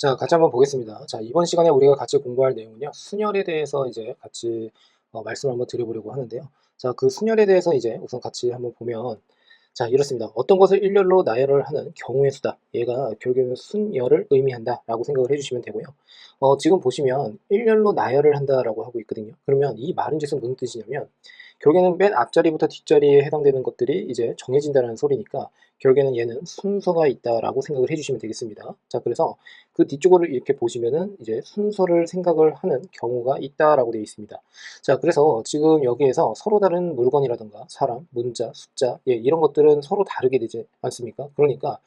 자, 같이 한번 보겠습니다. 자, 이번 시간에 우리가 같이 공부할 내용은요, 순열에 대해서 이제 같이 말씀을 한번 드려보려고 하는데요. 자, 그 순열에 대해서 이제 우선 같이 한번 보면, 자, 이렇습니다. 어떤 것을 일렬로 나열을 하는 경우의 수다. 얘가 결국에는 순열을 의미한다라고 생각을 해주시면 되고요. 지금 보시면 일렬로 나열을 한다라고 하고 있거든요. 그러면 이 말은즉슨 무슨 뜻이냐면, 결국에는 맨 앞자리부터 뒷자리에 해당되는 것들이 이제 정해진다는 소리니까 결국에는 얘는 순서가 있다라고 생각을 해주시면 되겠습니다. 자, 그래서 그 뒤쪽을 이렇게 보시면은 이제 순서를 생각을 하는 경우가 있다라고 되어 있습니다. 자, 그래서 지금 여기에서 서로 다른 물건이라든가 사람, 문자, 숫자, 이런 것들은 서로 다르게 되지 않습니까? 그러니까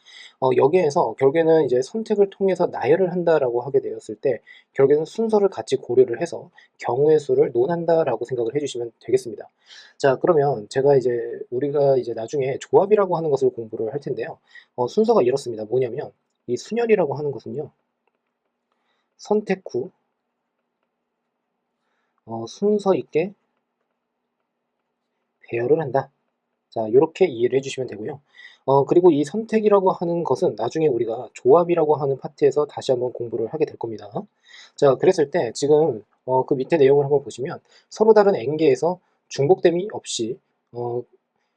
여기에서 결국에는 이제 선택을 통해서 나열을 한다라고 하게 되었을 때 결국에는 순서를 같이 고려를 해서 경우의 수를 논한다라고 생각을 해주시면 되겠습니다. 자, 그러면 제가 이제 우리가 이제 나중에 조합이라고 하는 것을 공부를 할 텐데요. 순서가 이렇습니다. 뭐냐면 이 순열이라고 하는 것은요. 선택 후 순서 있게 배열을 한다. 자, 이렇게 이해를 해주시면 되고요. 그리고 이 선택이라고 하는 것은 나중에 우리가 조합이라고 하는 파트에서 다시 한번 공부를 하게 될 겁니다. 자, 그랬을 때 지금 그 밑에 내용을 한번 보시면 서로 다른 n개에서 중복됨이 없이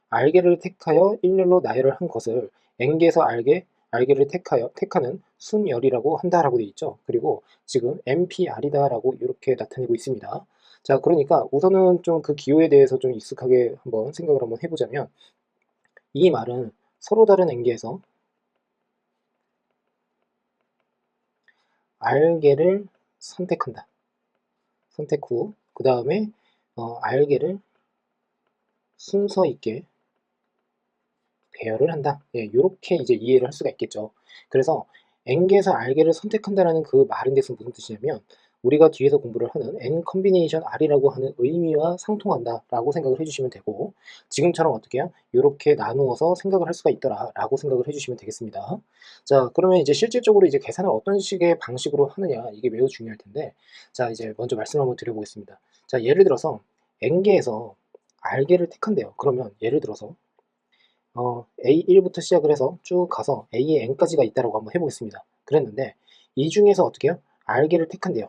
알게를 택하여 일렬로 나열을 한 것을 n개에서 알게를 택하는 순열이라고 한다라고 되어 있죠. 그리고 지금 NPR이다라고 이렇게 나타내고 있습니다. 자, 그러니까 우선은 좀 그 기호에 대해서 좀 익숙하게 한번 생각을 한번 해보자면 이 말은 서로 다른 n개에서 알게를 선택한다. 선택 후 그 다음에 알게를 순서 있게 배열을 한다. 이렇게 이제 이해를 할 수가 있겠죠. 그래서 n개에서 알게를 선택한다라는 그 말인 데서 무슨 뜻이냐면 우리가 뒤에서 공부를 하는 n 컨비네이션 r이라고 하는 의미와 상통한다라고 생각을 해주시면 되고 지금처럼 어떻게 해요? 이렇게 나누어서 생각을 할 수가 있더라라고 생각을 해주시면 되겠습니다. 자, 그러면 이제 실질적으로 이제 계산을 어떤 식의 방식으로 하느냐 이게 매우 중요할 텐데 자, 이제 먼저 말씀 한번 드려보겠습니다. 자, 예를 들어서 n개에서 알게를 택한대요. 그러면 예를 들어서 A1부터 시작을 해서 쭉 가서 A의 N까지가 있다고 한번 해보겠습니다. 그랬는데 이 중에서 어떻게 해요? 알게를 택한대요.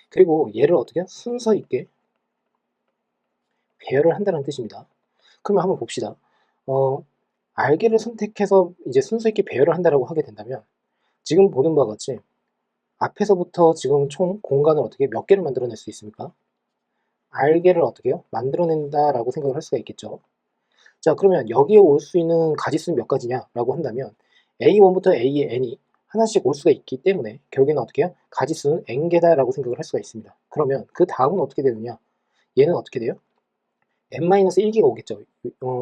그리고 얘를 어떻게 해요? 순서 있게 배열을 한다는 뜻입니다. 그러면 한번 봅시다. 알게를 선택해서 이제 순서 있게 배열을 한다고 하게 된다면 지금 보는 바와 같이 앞에서부터 지금 총 공간을 어떻게 몇 개를 만들어낼 수 있습니까? 알게를 어떻게 해요? 만들어낸다라고 생각을 할 수가 있겠죠. 자, 그러면 여기에 올 수 있는 가지수는 몇 가지냐라고 한다면 A1부터 A의 n이 하나씩 올 수가 있기 때문에 결국에는 어떻게 해요? 가지수는 n개다라고 생각을 할 수가 있습니다. 그러면 그 다음은 어떻게 되느냐? 얘는 어떻게 돼요? n-1개가 오겠죠.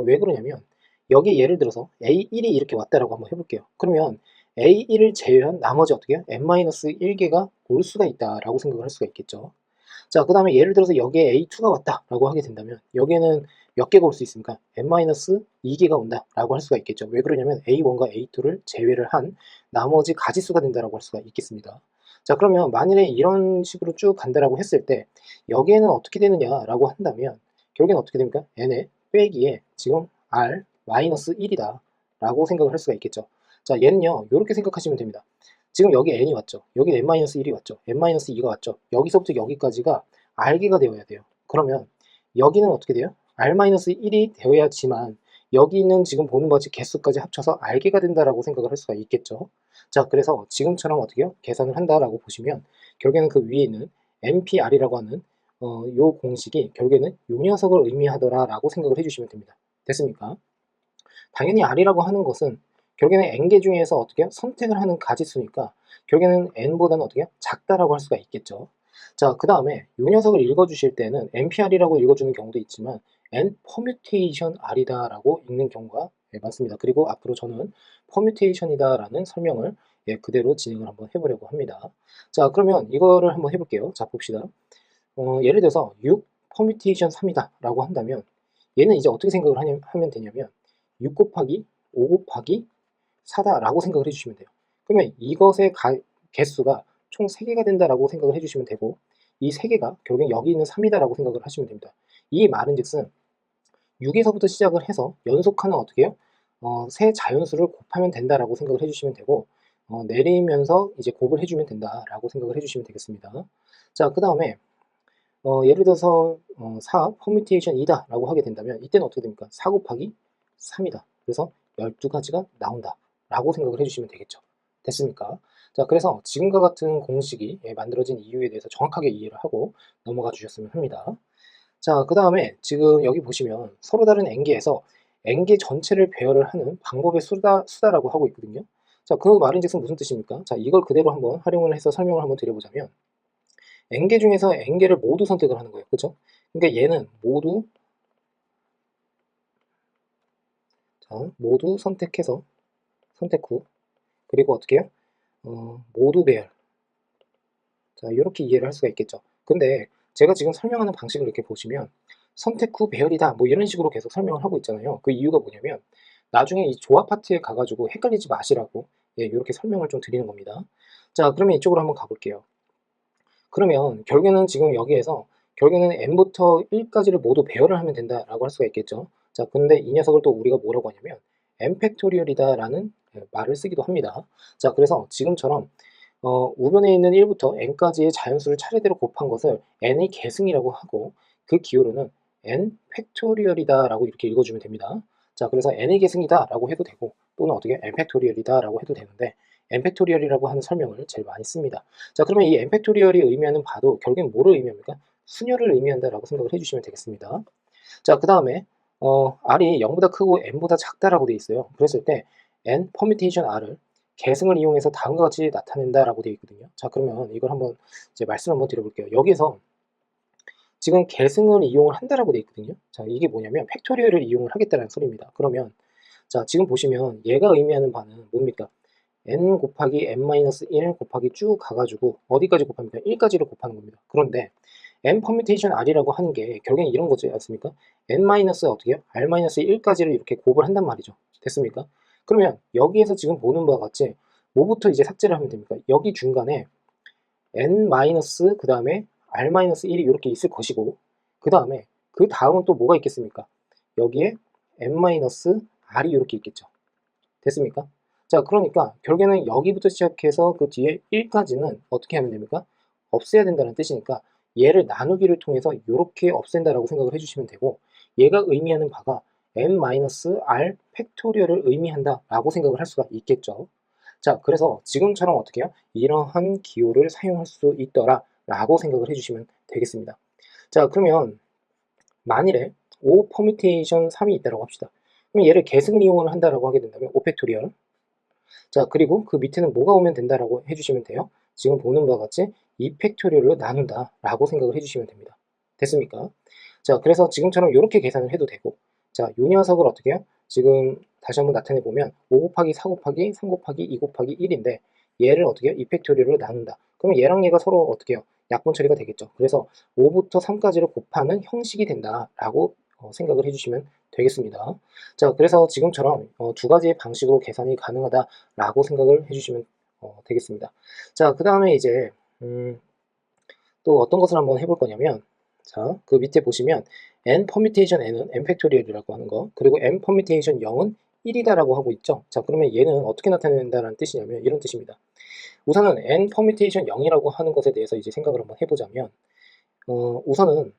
왜 그러냐면 여기 예를 들어서 A1이 이렇게 왔다라고 한번 해볼게요. 그러면 A1을 제외한 나머지 어떻게 해요? n-1개가 올 수가 있다라고 생각을 할 수가 있겠죠. 자, 그 다음에 예를 들어서 여기에 A2가 왔다라고 하게 된다면 여기에는 몇 개가 올 수 있습니까? n-2개가 온다라고 할 수가 있겠죠. 왜 그러냐면 A1과 A2를 제외를 한 나머지 가지수가 된다라고 할 수가 있겠습니다. 자, 그러면 만일에 이런 식으로 쭉 간다라고 했을 때 여기에는 어떻게 되느냐라고 한다면 결국에는 어떻게 됩니까? n의 빼기에 지금 r-1이다 라고 생각을 할 수가 있겠죠. 자, 얘는요 이렇게 생각하시면 됩니다. 지금 여기 n이 왔죠. 여기 n-1이 왔죠. n-2가 왔죠. 여기서부터 여기까지가 r개가 되어야 돼요. 그러면 여기는 어떻게 돼요? r-1이 되어야지만 여기 있는 지금 보는 것이 개수까지 합쳐서 r개가 된다라고 생각을 할 수가 있겠죠. 자, 그래서 지금처럼 어떻게 해요? 계산을 한다라고 보시면 결국에는 그 위에 있는 NPR이라고 하는 요 공식이 결국에는 요 녀석을 의미하더라라고 생각을 해주시면 됩니다. 됐습니까? 당연히 R이라고 하는 것은 결국에는 n개 중에서 어떻게 선택을 하는 가지수니까 결국에는 n보다는 어떻게 작다라고 할 수가 있겠죠. 자, 그 다음에 이 녀석을 읽어주실 때는 npr이라고 읽어주는 경우도 있지만 n permutation r이다라고 읽는 경우가 많습니다. 그리고 앞으로 저는 permutation이다라는 설명을 그대로 진행을 한번 해보려고 합니다. 자, 그러면 이거를 한번 해볼게요. 자, 봅시다. 예를 들어서 6 permutation 3이다 라고 한다면 얘는 이제 어떻게 생각을 하면 되냐면 6 곱하기 5 곱하기 4다 라고 생각을 해주시면 돼요. 그러면 이것의 개수가 총 3개가 된다라고 생각을 해주시면 되고 이 3개가 결국엔 여기 있는 3이다 라고 생각을 하시면 됩니다. 이 말은 즉슨 6에서부터 시작을 해서 연속하는 어떻게 해요? 세 자연수를 곱하면 된다라고 생각을 해주시면 되고, 내리면서 이제 곱을 해주면 된다라고 생각을 해주시면 되겠습니다. 자, 그 다음에 예를 들어서 4 퍼뮤테이션 2다 라고 하게 된다면 이때는 어떻게 됩니까? 4 곱하기 3이다. 그래서 12가지가 나온다 라고 생각을 해주시면 되겠죠. 됐습니까? 자, 그래서 지금과 같은 공식이 만들어진 이유에 대해서 정확하게 이해를 하고 넘어가 주셨으면 합니다. 자, 그 다음에 지금 여기 보시면 서로 다른 n개에서 n개 전체를 배열을 하는 방법의 수다라고 하고 있거든요. 자, 그 말인즉슨 무슨 뜻입니까? 자, 이걸 그대로 한번 활용을 해서 설명을 한번 드려보자면 n개 중에서 n개를 모두 선택을 하는 거예요. 그죠? 그러니까 얘는 모두 선택해서 선택 후 그리고 어떻게 해요? 모두 배열. 자, 이렇게 이해를 할 수가 있겠죠. 근데 제가 지금 설명하는 방식을 이렇게 보시면 선택 후 배열이다 뭐 이런 식으로 계속 설명을 하고 있잖아요. 그 이유가 뭐냐면 나중에 이 조합 파트에 가가지고 헷갈리지 마시라고 이렇게 설명을 좀 드리는 겁니다. 자, 그러면 이쪽으로 한번 가볼게요. 그러면 결국에는 지금 여기에서 결국에는 n부터 1까지를 모두 배열을 하면 된다라고 할 수가 있겠죠. 자, 근데 이 녀석을 또 우리가 뭐라고 하냐면 n 팩토리얼이다 라는 말을 쓰기도 합니다. 자, 그래서 지금처럼 우변에 있는 1부터 n까지의 자연수를 차례대로 곱한 것을 n의 계승이라고 하고 그 기호로는 n 팩토리얼이다 라고 이렇게 읽어주면 됩니다. 자, 그래서 n의 계승이다 라고 해도 되고 또는 어떻게 n 팩토리얼이다 라고 해도 되는데 n 팩토리얼이라고 하는 설명을 제일 많이 씁니다. 자, 그러면 이 n 팩토리얼이 의미하는 바도 결국엔 뭐를 의미합니까? 순열을 의미한다 라고 생각을 해주시면 되겠습니다. 자, 그 다음에 r이 0보다 크고 n보다 작다라고 되어 있어요. 그랬을 때 n 퍼뮤테이션 r을 계승을 이용해서 다음과 같이 나타낸다라고 되어 있거든요. 자, 그러면 이걸 한번 이제 말씀 한번 드려볼게요. 여기에서 지금 계승을 이용을 한다라고 되어 있거든요. 자, 이게 뭐냐면 팩토리얼을 이용을 하겠다는 소리입니다. 그러면 자, 지금 보시면 얘가 의미하는 바는 뭡니까? n 곱하기 n-1 곱하기 쭉 가가지고 어디까지 곱합니까? 1까지를 곱하는 겁니다. 그런데 n 퍼뮤테이션 r이라고 하는 게 결국엔 이런 거지 않습니까? n 마이너스 어떻게 해요? r-1까지를 이렇게 곱을 한단 말이죠. 됐습니까? 그러면 여기에서 지금 보는 바와 같이 뭐부터 이제 삭제를 하면 됩니까? 여기 중간에 n 마이너스 그 다음에 r-1이 이렇게 있을 것이고 그 다음에 그 다음은 또 뭐가 있겠습니까? 여기에 n-r이 이렇게 있겠죠. 됐습니까? 자, 그러니까 결국에는 여기부터 시작해서 그 뒤에 1까지는 어떻게 하면 됩니까? 없애야 된다는 뜻이니까 얘를 나누기를 통해서 이렇게 없앤다라고 생각을 해주시면 되고 얘가 의미하는 바가 n-r 팩토리얼을 의미한다 라고 생각을 할 수가 있겠죠. 자, 그래서 지금처럼 어떻게 해요? 이러한 기호를 사용할 수 있더라 라고 생각을 해주시면 되겠습니다. 자, 그러면 만일에 5 퍼뮤테이션 3이 있다고 합시다. 그럼 얘를 계승을 이용을 한다라고 하게 된다면 5 팩토리얼. 자, 그리고 그 밑에는 뭐가 오면 된다라고 해주시면 돼요. 지금 보는 바와 같이 2 팩토리얼로 나눈다 라고 생각을 해주시면 됩니다. 됐습니까? 자, 그래서 지금처럼 이렇게 계산을 해도 되고 자, 이 녀석을 어떻게 해요? 지금 다시 한번 나타내 보면 5 곱하기 4 곱하기 3 곱하기 2 곱하기 1인데 얘를 어떻게 해요? 2 팩토리얼로 나눈다. 그러면 얘랑 얘가 서로 어떻게 해요? 약분 처리가 되겠죠. 그래서 5부터 3까지를 곱하는 형식이 된다라고 생각을 해주시면 되겠습니다. 자, 그래서 지금처럼 두 가지의 방식으로 계산이 가능하다라고 생각을 해주시면 되겠습니다. 자, 그 다음에 이제 또 어떤 것을 한번 해볼 거냐면 자, 그 밑에 보시면 n 퍼뮤테이션 n은 n 팩토리얼이라고 하는 거 그리고 n 퍼뮤테이션 0은 1이다라고 하고 있죠. 자, 그러면 얘는 어떻게 나타낸다는 뜻이냐면 이런 뜻입니다. 우선은 n 퍼뮤테이션 0이라고 하는 것에 대해서 이제 생각을 한번 해보자면 우선은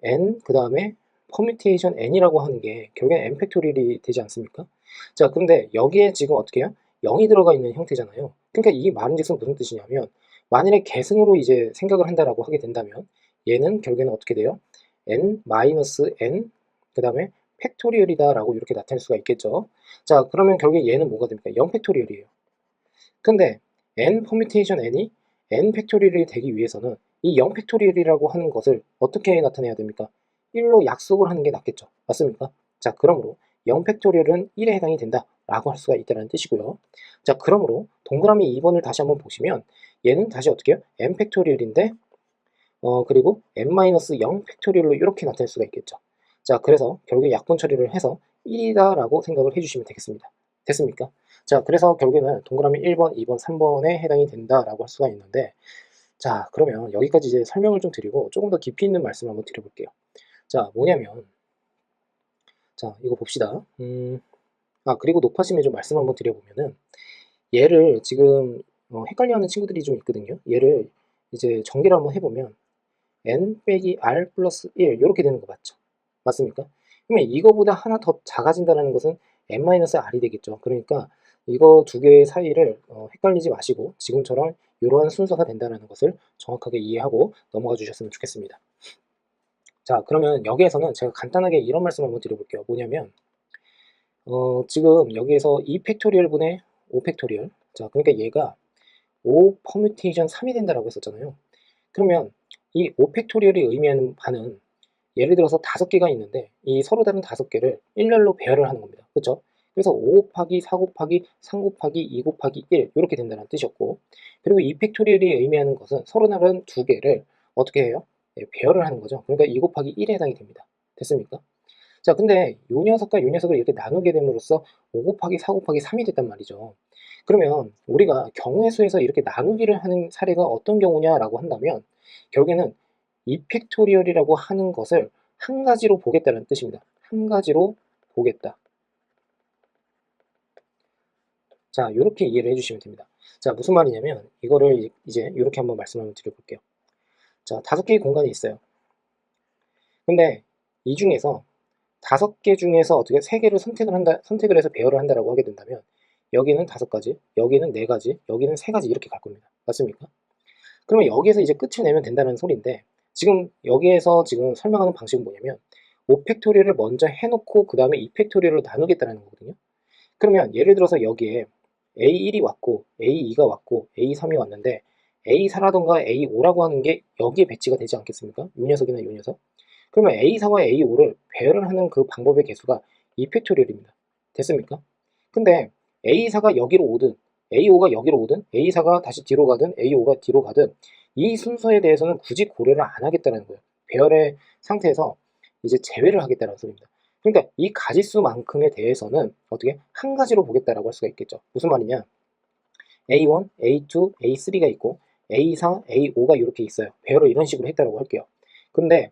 n 그 다음에 퍼뮤테이션 n이라고 하는 게 결국엔 n 팩토리얼이 되지 않습니까? 자, 그런데 여기에 지금 어떻게 해요? 0이 들어가 있는 형태잖아요. 그러니까 이 말인즉슨 무슨 뜻이냐면 만일에 계승으로 이제 생각을 한다라고 하게 된다면 얘는 결국에는 어떻게 돼요? n-n 그 다음에 팩토리얼이다 라고 이렇게 나타낼 수가 있겠죠. 자, 그러면 결국에 얘는 뭐가 됩니까? 0 팩토리얼이에요. 근데 n 퍼뮤테이션 n이 n 팩토리얼이 되기 위해서는 이 0 팩토리얼이라고 하는 것을 어떻게 나타내야 됩니까? 1로 약속을 하는 게 낫겠죠. 맞습니까? 자, 그러므로 0 팩토리얼은 1에 해당이 된다 라고 할 수가 있다는 뜻이고요. 자, 그러므로 동그라미 2번을 다시 한번 보시면 얘는 다시 어떻게 해요? n 팩토리얼인데 그리고 n-0 팩토리얼로 이렇게 나타낼 수가 있겠죠. 자, 그래서 결국에 약분 처리를 해서 1이다 라고 생각을 해주시면 되겠습니다. 됐습니까? 자, 그래서 결국에는 동그라미 1번, 2번, 3번에 해당이 된다라고 할 수가 있는데 자, 그러면 여기까지 이제 설명을 좀 드리고 조금 더 깊이 있는 말씀을 한번 드려볼게요. 자, 뭐냐면 자, 이거 봅시다. 그리고 높아심에 좀 말씀 한번 드려보면은, 얘를 지금 헷갈려하는 친구들이 좀 있거든요. 얘를 이제 전개를 한번 해보면 n 빼기 r 플러스 1 이렇게 되는 거 맞죠? 맞습니까? 그러면 이거보다 하나 더 작아진다는 것은 n-r이 되겠죠. 그러니까 이거 두 개 사이를 헷갈리지 마시고 지금처럼 이러한 순서가 된다는 것을 정확하게 이해하고 넘어가 주셨으면 좋겠습니다. 자, 그러면 여기에서는 제가 간단하게 이런 말씀을 한번 드려볼게요. 뭐냐면 지금 여기에서 2팩토리얼 분의 5팩토리얼, 자, 그러니까 얘가 5 퍼뮤테이션 3이 된다라고 했었잖아요. 그러면 이 5팩토리얼이 의미하는 바는 예를 들어서 5개가 있는데 이 서로 다른 5개를 일렬로 배열을 하는 겁니다. 그렇죠? 그래서 5 곱하기 4 곱하기 3 곱하기 2 곱하기 1 이렇게 된다는 뜻이었고, 그리고 이 팩토리얼이 의미하는 것은 서로 다른 2개를 어떻게 해요? 네, 배열을 하는 거죠. 그러니까 2 곱하기 1에 해당이 됩니다. 됐습니까? 자, 근데 요 녀석과 요 녀석을 이렇게 나누게 됨으로써 5 곱하기 4 곱하기 3이 됐단 말이죠. 그러면 우리가 경우의 수에서 이렇게 나누기를 하는 사례가 어떤 경우냐라고 한다면 결국에는 이 팩토리얼이라고 하는 것을 한 가지로 보겠다는 뜻입니다. 한 가지로 보겠다. 자, 이렇게 이해를 해주시면 됩니다. 자, 무슨 말이냐면 이거를 이제 이렇게 한번 말씀을 드려볼게요. 자, 5개의 공간이 있어요. 근데 이 중에서 5개 중에서 어떻게 3개를 선택을 해서 배열을 한다라고 하게 된다면 여기는 5가지, 여기는 4가지, 여기는 3가지 이렇게 갈 겁니다. 맞습니까? 그러면 여기에서 이제 끝을 내면 된다는 소리인데, 지금 여기에서 지금 설명하는 방식은 뭐냐면 5팩토리얼을 먼저 해놓고 그 다음에 2팩토리얼로 나누겠다는 거거든요. 그러면 예를 들어서 여기에 A1이 왔고 A2가 왔고 A3이 왔는데 A4라던가 A5라고 하는 게 여기에 배치가 되지 않겠습니까? 요 녀석이나 요 녀석. 그러면 A4와 A5를 배열을 하는 그 방법의 개수가 2팩토리얼입니다. 됐습니까? 근데 A4가 여기로 오든 A5가 여기로 오든 A4가 다시 뒤로 가든 A5가 뒤로 가든 이 순서에 대해서는 굳이 고려를 안 하겠다는 거예요. 배열의 상태에서 이제 제외를 하겠다는 소리입니다. 그러니까 이 가지수만큼에 대해서는 어떻게 한 가지로 보겠다라고 할 수가 있겠죠. 무슨 말이냐? A1, A2, A3가 있고 A4, A5가 이렇게 있어요. 배열을 이런 식으로 했다라고 할게요. 근데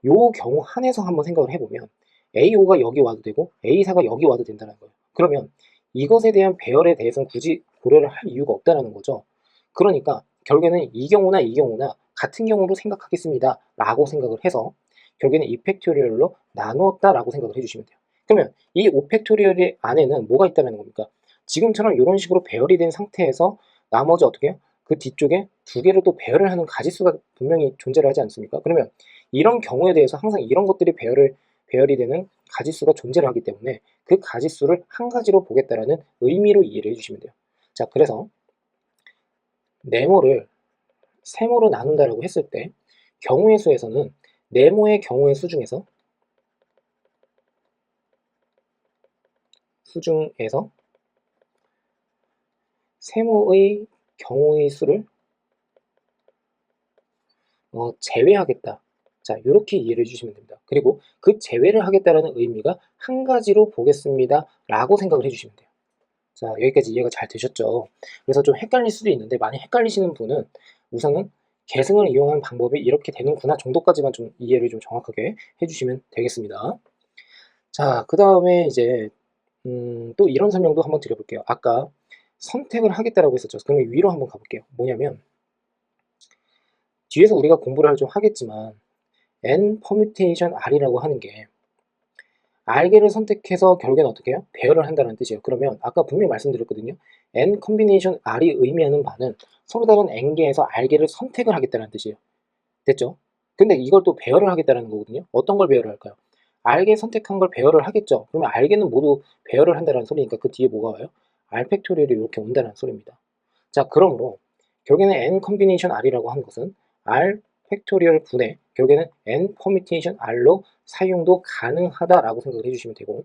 요 경우 한해서 한번 생각을 해보면 A5가 여기 와도 되고 A4가 여기 와도 된다는 거예요. 그러면 이것에 대한 배열에 대해서는 굳이 고려를 할 이유가 없다는 거죠. 그러니까 결국에는 이 경우나 이 경우나 같은 경우로 생각하겠습니다 라고 생각을 해서 결국에는 이 팩토리얼로 나누었다라고 생각을 해주시면 돼요. 그러면 이 5팩토리얼 안에는 뭐가 있다는 겁니까? 지금처럼 이런 식으로 배열이 된 상태에서 나머지 어떻게 해요? 그 뒤쪽에 2개로 또 배열을 하는 가지수가 분명히 존재를 하지 않습니까? 그러면 이런 경우에 대해서 항상 이런 것들이 배열이 되는 가지수가 존재를 하기 때문에 그 가지수를 한 가지로 보겠다라는 의미로 이해를 해주시면 돼요. 자, 그래서 네모를 세모로 나눈다라고 했을 때 경우의 수에서는 네모의 경우의 수 중에서 세모의 경우의 수를 제외하겠다. 자, 이렇게 이해를 해주시면 됩니다. 그리고 그 제외를 하겠다는 의미가 한 가지로 보겠습니다 라고 생각을 해주시면 돼요. 자, 여기까지 이해가 잘 되셨죠? 그래서 좀 헷갈릴 수도 있는데 많이 헷갈리시는 분은 우선은 계승을 이용한 방법이 이렇게 되는구나 정도까지만 좀 이해를 좀 정확하게 해주시면 되겠습니다. 자, 그 다음에 이제 또 이런 설명도 한번 드려볼게요. 아까 선택을 하겠다라고 했었죠. 그러면 위로 한번 가볼게요. 뭐냐면 뒤에서 우리가 공부를 좀 하겠지만 n 퍼뮤테이션 r이라고 하는 게 r개를 선택해서 결국에는 어떻게 해요? 배열을 한다는 뜻이에요. 그러면 아까 분명히 말씀드렸거든요. n 컨비네이션 r이 의미하는 바는 서로 다른 n개에서 r개를 선택을 하겠다는 뜻이에요. 됐죠? 근데 이걸 또 배열을 하겠다는 거거든요. 어떤 걸 배열을 할까요? r개 선택한 걸 배열을 하겠죠. 그러면 r개는 모두 배열을 한다는 소리니까 그 뒤에 뭐가 와요? r 팩토리얼이 이렇게 온다는 소리입니다. 자, 그러므로 결국에는 n 컨비네이션 r이라고 하는 것은 r 팩토리얼 분의 결국에는 n 퍼뮤테이션 r로 사용도 가능하다라고 생각을 해주시면 되고,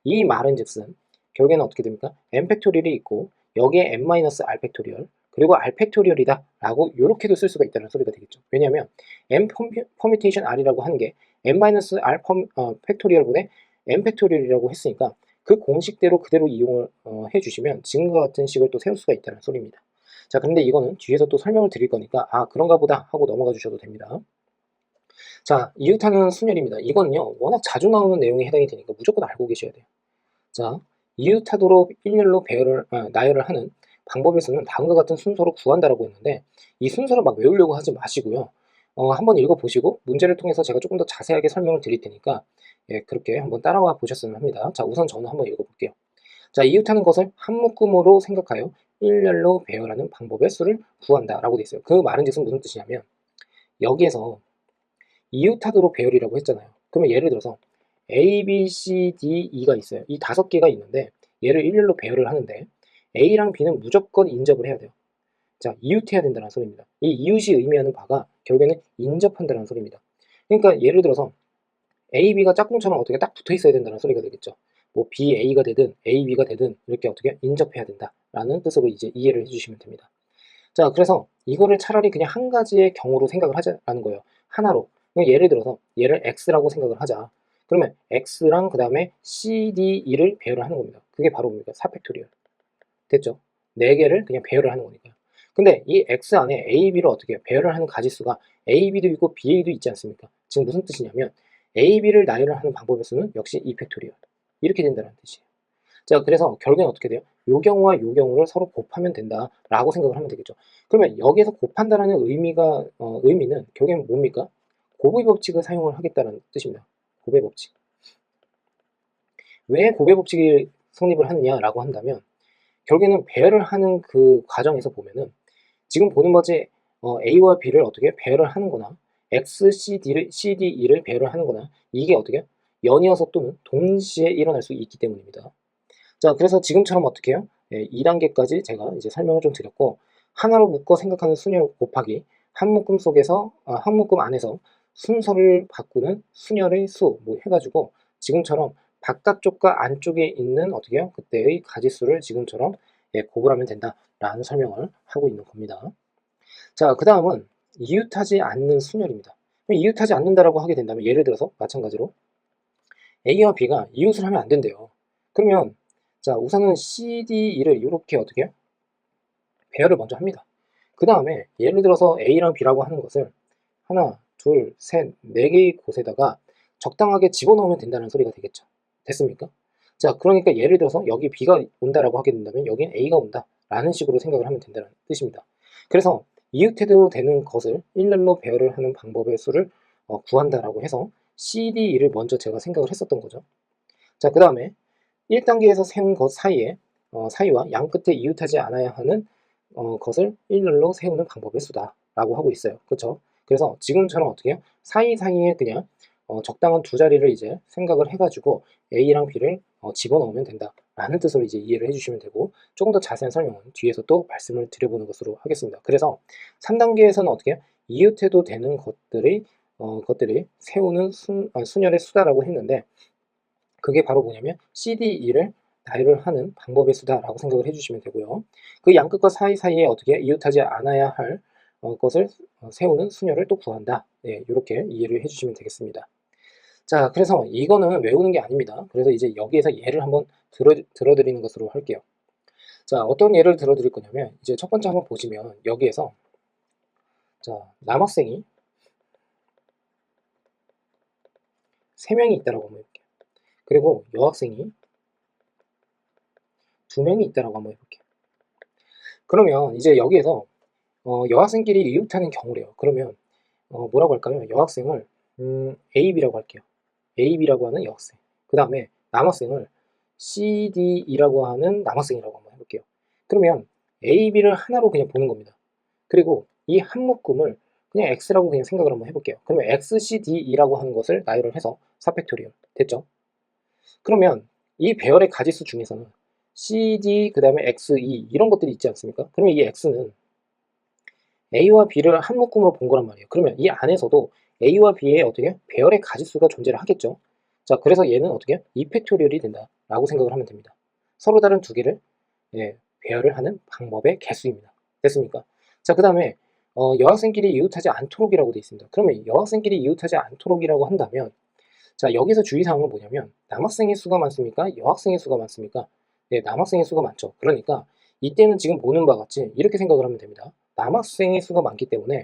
이 말은 즉슨 결국에는 어떻게 됩니까? n 팩토리얼이 있고 여기에 n-r 팩토리얼 그리고 r 팩토리얼이다 라고 이렇게도 쓸 수가 있다는 소리가 되겠죠. 왜냐하면 n 퍼뮤테이션 r이라고 하는 게 n-r 팩토리얼 분의 n 팩토리얼이라고 했으니까 그 공식대로 그대로 이용을 해주시면 지금과 같은 식을 또 세울 수가 있다는 소리입니다. 자, 그런데 이거는 뒤에서 또 설명을 드릴 거니까 그런가 보다 하고 넘어가 주셔도 됩니다. 자, 이웃하는 순열입니다. 이거는요 워낙 자주 나오는 내용에 해당이 되니까 무조건 알고 계셔야 돼요. 자, 이웃하도록 일렬로 나열을 하는 방법의 수는 다음과 같은 순서로 구한다라고 했는데 이 순서를 막 외우려고 하지 마시고요. 한번 읽어보시고 문제를 통해서 제가 조금 더 자세하게 설명을 드릴 테니까 예, 그렇게 한번 따라와 보셨으면 합니다. 자, 우선 저는 한번 읽어볼게요. 자, 이웃하는 것을 한 묶음으로 생각하여 일렬로 배열하는 방법의 수를 구한다라고 돼 있어요. 그 말은 즉슨 무슨 뜻이냐면 여기에서 이웃하도록 배열이라고 했잖아요. 그러면 예를 들어서 A, B, C, D, E가 있어요. 이 5개가 있는데 얘를 일렬로 배열을 하는데 A랑 B는 무조건 인접을 해야 돼요. 자, 이웃해야 된다는 소리입니다. 이 이웃이 의미하는 바가 결국에는 인접한다는 소리입니다. 그러니까 예를 들어서 A, B가 짝꿍처럼 어떻게 딱 붙어 있어야 된다는 소리가 되겠죠. 뭐 B, A가 되든 A, B가 되든 이렇게 어떻게 인접해야 된다라는 뜻으로 이제 이해를 해주시면 됩니다. 자, 그래서 이거를 차라리 그냥 한 가지의 경우로 생각을 하자라는 거예요. 하나로. 예를 들어서 얘를 X라고 생각을 하자. 그러면 X랑 그 다음에 C, D, E를 배열을 하는 겁니다. 그게 바로 뭡니까? 4팩토리얼. 됐죠? 4개를 그냥 배열을 하는 거니까요. 근데 이 X 안에 A, B를 어떻게 해요? 배열을 하는 가지수가 A, B도 있고 B, A도 있지 않습니까? 지금 무슨 뜻이냐면 A, B를 나열을 하는 방법의 수는 역시 2팩토리얼. 이렇게 된다는 뜻이에요. 자, 그래서 결국엔 어떻게 돼요? 요 경우와 요 경우를 서로 곱하면 된다라고 생각을 하면 되겠죠. 그러면 여기에서 곱한다라는 의미는 결국엔 뭡니까? 곱의 법칙을 사용을 하겠다는 뜻입니다. 곱의 법칙. 왜 곱의 법칙이 성립을 하느냐라고 한다면 결국에는 배열을 하는 그 과정에서 보면은 지금 보는 거지 A와 B를 어떻게 배열을 하는 거나 X, C, D, E를 배열을 하는 거나 이게 어떻게 연이어서 또는 동시에 일어날 수 있기 때문입니다. 자, 그래서 지금처럼 어떻게 해요? 예, 2단계까지 제가 이제 설명을 좀 드렸고 하나로 묶어 생각하는 순열 곱하기 한 묶음 속에서 한 묶음 안에서 순서를 바꾸는 순열의 수 뭐 해가지고 지금처럼 바깥쪽과 안쪽에 있는 어떻게 해요? 그때의 가지수를 지금처럼 예, 곱을 하면 된다라는 설명을 하고 있는 겁니다. 자, 그 다음은 이웃하지 않는 순열입니다. 이웃하지 않는다라고 하게 된다면 예를 들어서 마찬가지로 A와 B가 이웃을 하면 안 된대요. 그러면 자, 우선은 C, D, E를 이렇게 어떻게 해요? 배열을 먼저 합니다. 그 다음에 예를 들어서 A랑 B라고 하는 것을 하나, 둘, 셋, 네 개의 곳에다가 적당하게 집어넣으면 된다는 소리가 되겠죠. 됐습니까? 자, 그러니까 예를 들어서 여기 B가 온다라고 하게 된다면 여기는 A가 온다 라는 식으로 생각을 하면 된다는 뜻입니다. 그래서 이웃해도 되는 것을 일렬로 배열을 하는 방법의 수를 구한다라고 해서 C, D, E를 먼저 제가 생각을 했었던 거죠. 자, 그 다음에 1단계에서 세운 것 사이와 양 끝에 이웃하지 않아야 하는 것을 일렬로 세우는 방법의 수다라고 하고 있어요. 그렇죠? 그래서 지금처럼 어떻게 해요? 사이사이에 그냥 적당한 두 자리를 이제 생각을 해가지고 A랑 B를 집어넣으면 된다라는 뜻으로 이제 이해를 해주시면 되고 조금 더 자세한 설명은 뒤에서 또 말씀을 드려보는 것으로 하겠습니다. 그래서 3단계에서는 어떻게 해요? 이웃해도 되는 것들이 세우는 순열의 수다라고 했는데 그게 바로 뭐냐면 CDE를 나열을 하는 방법의 수다라고 생각을 해주시면 되고요. 그 양끝과 사이사이에 어떻게 이웃하지 않아야 할 것을 세우는 순열을 또 구한다. 네, 이렇게 이해를 해주시면 되겠습니다. 자, 그래서 이거는 외우는 게 아닙니다. 그래서 이제 여기에서 예를 한번 들어드리는 것으로 할게요. 자, 어떤 예를 들어드릴 거냐면 이제 첫 번째 한번 보시면 여기에서 자, 남학생이 3명이 있다라고 한번 해볼게요. 그리고 여학생이 2명이 있다라고 한번 해볼게요. 그러면 이제 여기에서 여학생끼리 이웃하는 경우래요. 그러면 뭐라고 할까요? 여학생을 AB라고 할게요. AB라고 하는 여학생. 그 다음에 남학생을 CDE라고 하는 남학생이라고 한번 해볼게요. 그러면 AB를 하나로 그냥 보는 겁니다. 그리고 이 한 묶음을 그냥 X라고 그냥 생각을 한번 해볼게요. 그러면 XCDE라고 하는 것을 나열을 해서 4팩토리얼 됐죠? 그러면 이 배열의 가지수 중에서는 CD 그 다음에 XE 이런 것들이 있지 않습니까? 그러면 이 X는 A와 B를 한 묶음으로 본 거란 말이에요. 그러면 이 안에서도 A와 B의 어떻게 배열의 가지수가 존재를 하겠죠. 자, 그래서 얘는 어떻게 2팩토리얼이 된다라고 생각을 하면 됩니다. 서로 다른 두 개를 예, 배열을 하는 방법의 개수입니다. 됐습니까? 자, 그 다음에 여학생끼리 이웃하지 않도록이라고 되어 있습니다. 그러면 여학생끼리 이웃하지 않도록이라고 한다면 자, 여기서 주의사항은 뭐냐면 남학생의 수가 많습니까? 여학생의 수가 많습니까? 네, 남학생의 수가 많죠. 그러니까 이때는 지금 보는 바와 같이 이렇게 생각을 하면 됩니다. 남학생의 수가 많기 때문에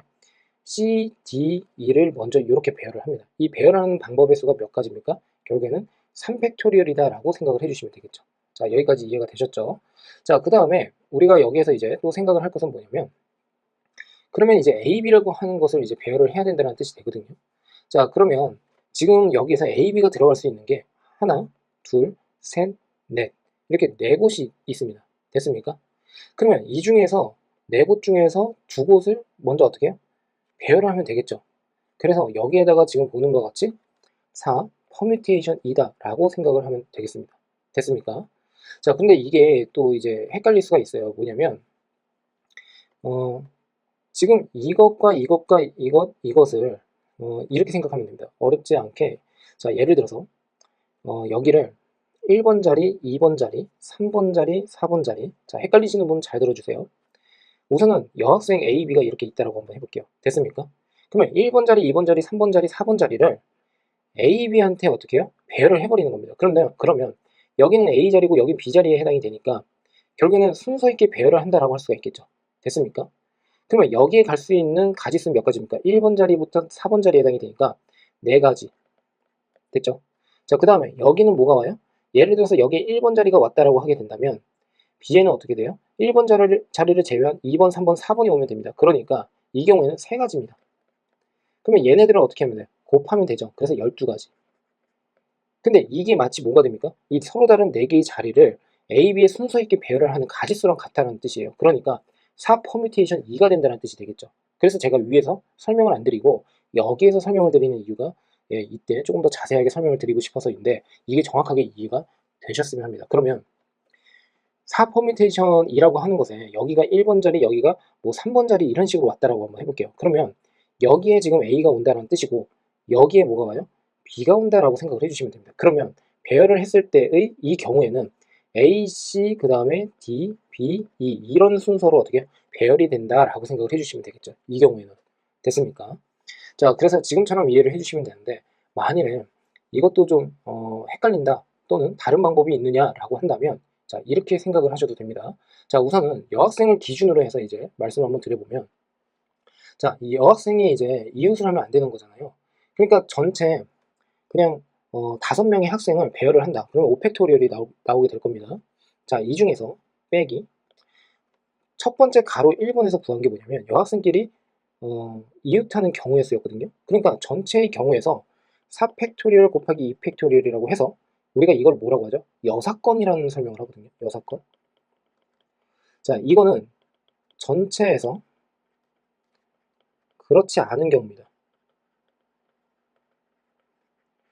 C, D, E를 먼저 이렇게 배열을 합니다. 이 배열하는 방법의 수가 몇 가지입니까? 결국에는 3팩토리얼이다 라고 생각을 해주시면 되겠죠. 자, 여기까지 이해가 되셨죠? 자, 그 다음에 우리가 여기에서 이제 또 생각을 할 것은 뭐냐면, 그러면 이제 A, B라고 하는 것을 이제 배열을 해야 된다는 뜻이 되거든요. 자, 그러면 지금 여기에서 A, B가 들어갈 수 있는 게 하나, 둘, 셋, 넷. 이렇게 네 곳이 있습니다. 됐습니까? 그러면 이 중에서 네 곳 중에서 두 곳을 먼저 어떻게 해요? 배열을 하면 되겠죠. 그래서 여기에다가 지금 보는 것 같이 4, 퍼뮤테이션이다 라고 생각을 하면 되겠습니다. 됐습니까? 자, 근데 이게 또 이제 헷갈릴 수가 있어요. 뭐냐면, 지금 이것과 이것과 이것을 이렇게 생각하면 됩니다. 어렵지 않게. 자, 예를 들어서 여기를 1번 자리, 2번 자리, 3번 자리, 4번 자리. 자, 헷갈리시는 분 잘 들어주세요. 우선은 여학생 A, B가 이렇게 있다라고 한번 해볼게요. 됐습니까? 그러면 1번 자리, 2번 자리, 3번 자리, 4번 자리를 A, B한테 어떻게 해요? 배열을 해버리는 겁니다. 그러면 여기는 A 자리고 여기 B 자리에 해당이 되니까 결국에는 순서 있게 배열을 한다라고 할 수가 있겠죠. 됐습니까? 그러면 여기에 갈 수 있는 가지수는 몇 가지입니까? 1번 자리부터 4번 자리에 해당이 되니까 4가지. 됐죠? 자, 그 다음에 여기는 뭐가 와요? 예를 들어서 여기에 1번 자리가 왔다라고 하게 된다면 B에는 어떻게 돼요? 1번 자리를 제외한 2번, 3번, 4번이 오면 됩니다. 그러니까 이 경우에는 3가지입니다. 그러면 얘네들을 어떻게 하면 돼요? 곱하면 되죠. 그래서 12가지. 근데 이게 마치 뭐가 됩니까? 이 서로 다른 4개의 자리를 A, B의 순서 있게 배열을 하는 가지수랑 같다는 뜻이에요. 그러니까 4 퍼뮤테이션 2가 된다는 뜻이 되겠죠. 그래서 제가 위에서 설명을 안 드리고 여기에서 설명을 드리는 이유가 이때 조금 더 자세하게 설명을 드리고 싶어서인데 이게 정확하게 이해가 되셨으면 합니다. 그러면 4 퍼뮤테이션이라고 하는 것에 여기가 1번 자리, 여기가 뭐 3번 자리 이런 식으로 왔다라고 한번 해볼게요. 그러면 여기에 지금 A가 온다는 뜻이고 여기에 뭐가 와요? B가 온다라고 생각을 해주시면 됩니다. 그러면 배열을 했을 때의 이 경우에는 A, C, 그 다음에 D, B, E 이런 순서로 어떻게 배열이 된다라고 생각을 해주시면 되겠죠. 이 경우에는. 됐습니까? 자, 그래서 지금처럼 이해를 해주시면 되는데 만일에 이것도 좀 헷갈린다 또는 다른 방법이 있느냐라고 한다면 자, 이렇게 생각을 하셔도 됩니다. 자, 우선은 여학생을 기준으로 해서 이제 말씀을 한번 드려보면 자, 이 여학생이 이제 이웃을 하면 안 되는 거잖아요. 그러니까 전체 그냥 5명의 학생을 배열을 한다. 그러면 5팩토리얼이 나오게 될 겁니다. 자, 이 중에서 빼기 첫 번째 가로 1번에서 구한 게 뭐냐면 여학생끼리 이웃하는 경우에 쓰였거든요. 그러니까 전체의 경우에서 4팩토리얼 곱하기 2팩토리얼이라고 해서 우리가 이걸 뭐라고 하죠? 여사건이라는 설명을 하거든요. 여사건. 자, 이거는 전체에서 그렇지 않은 경우입니다.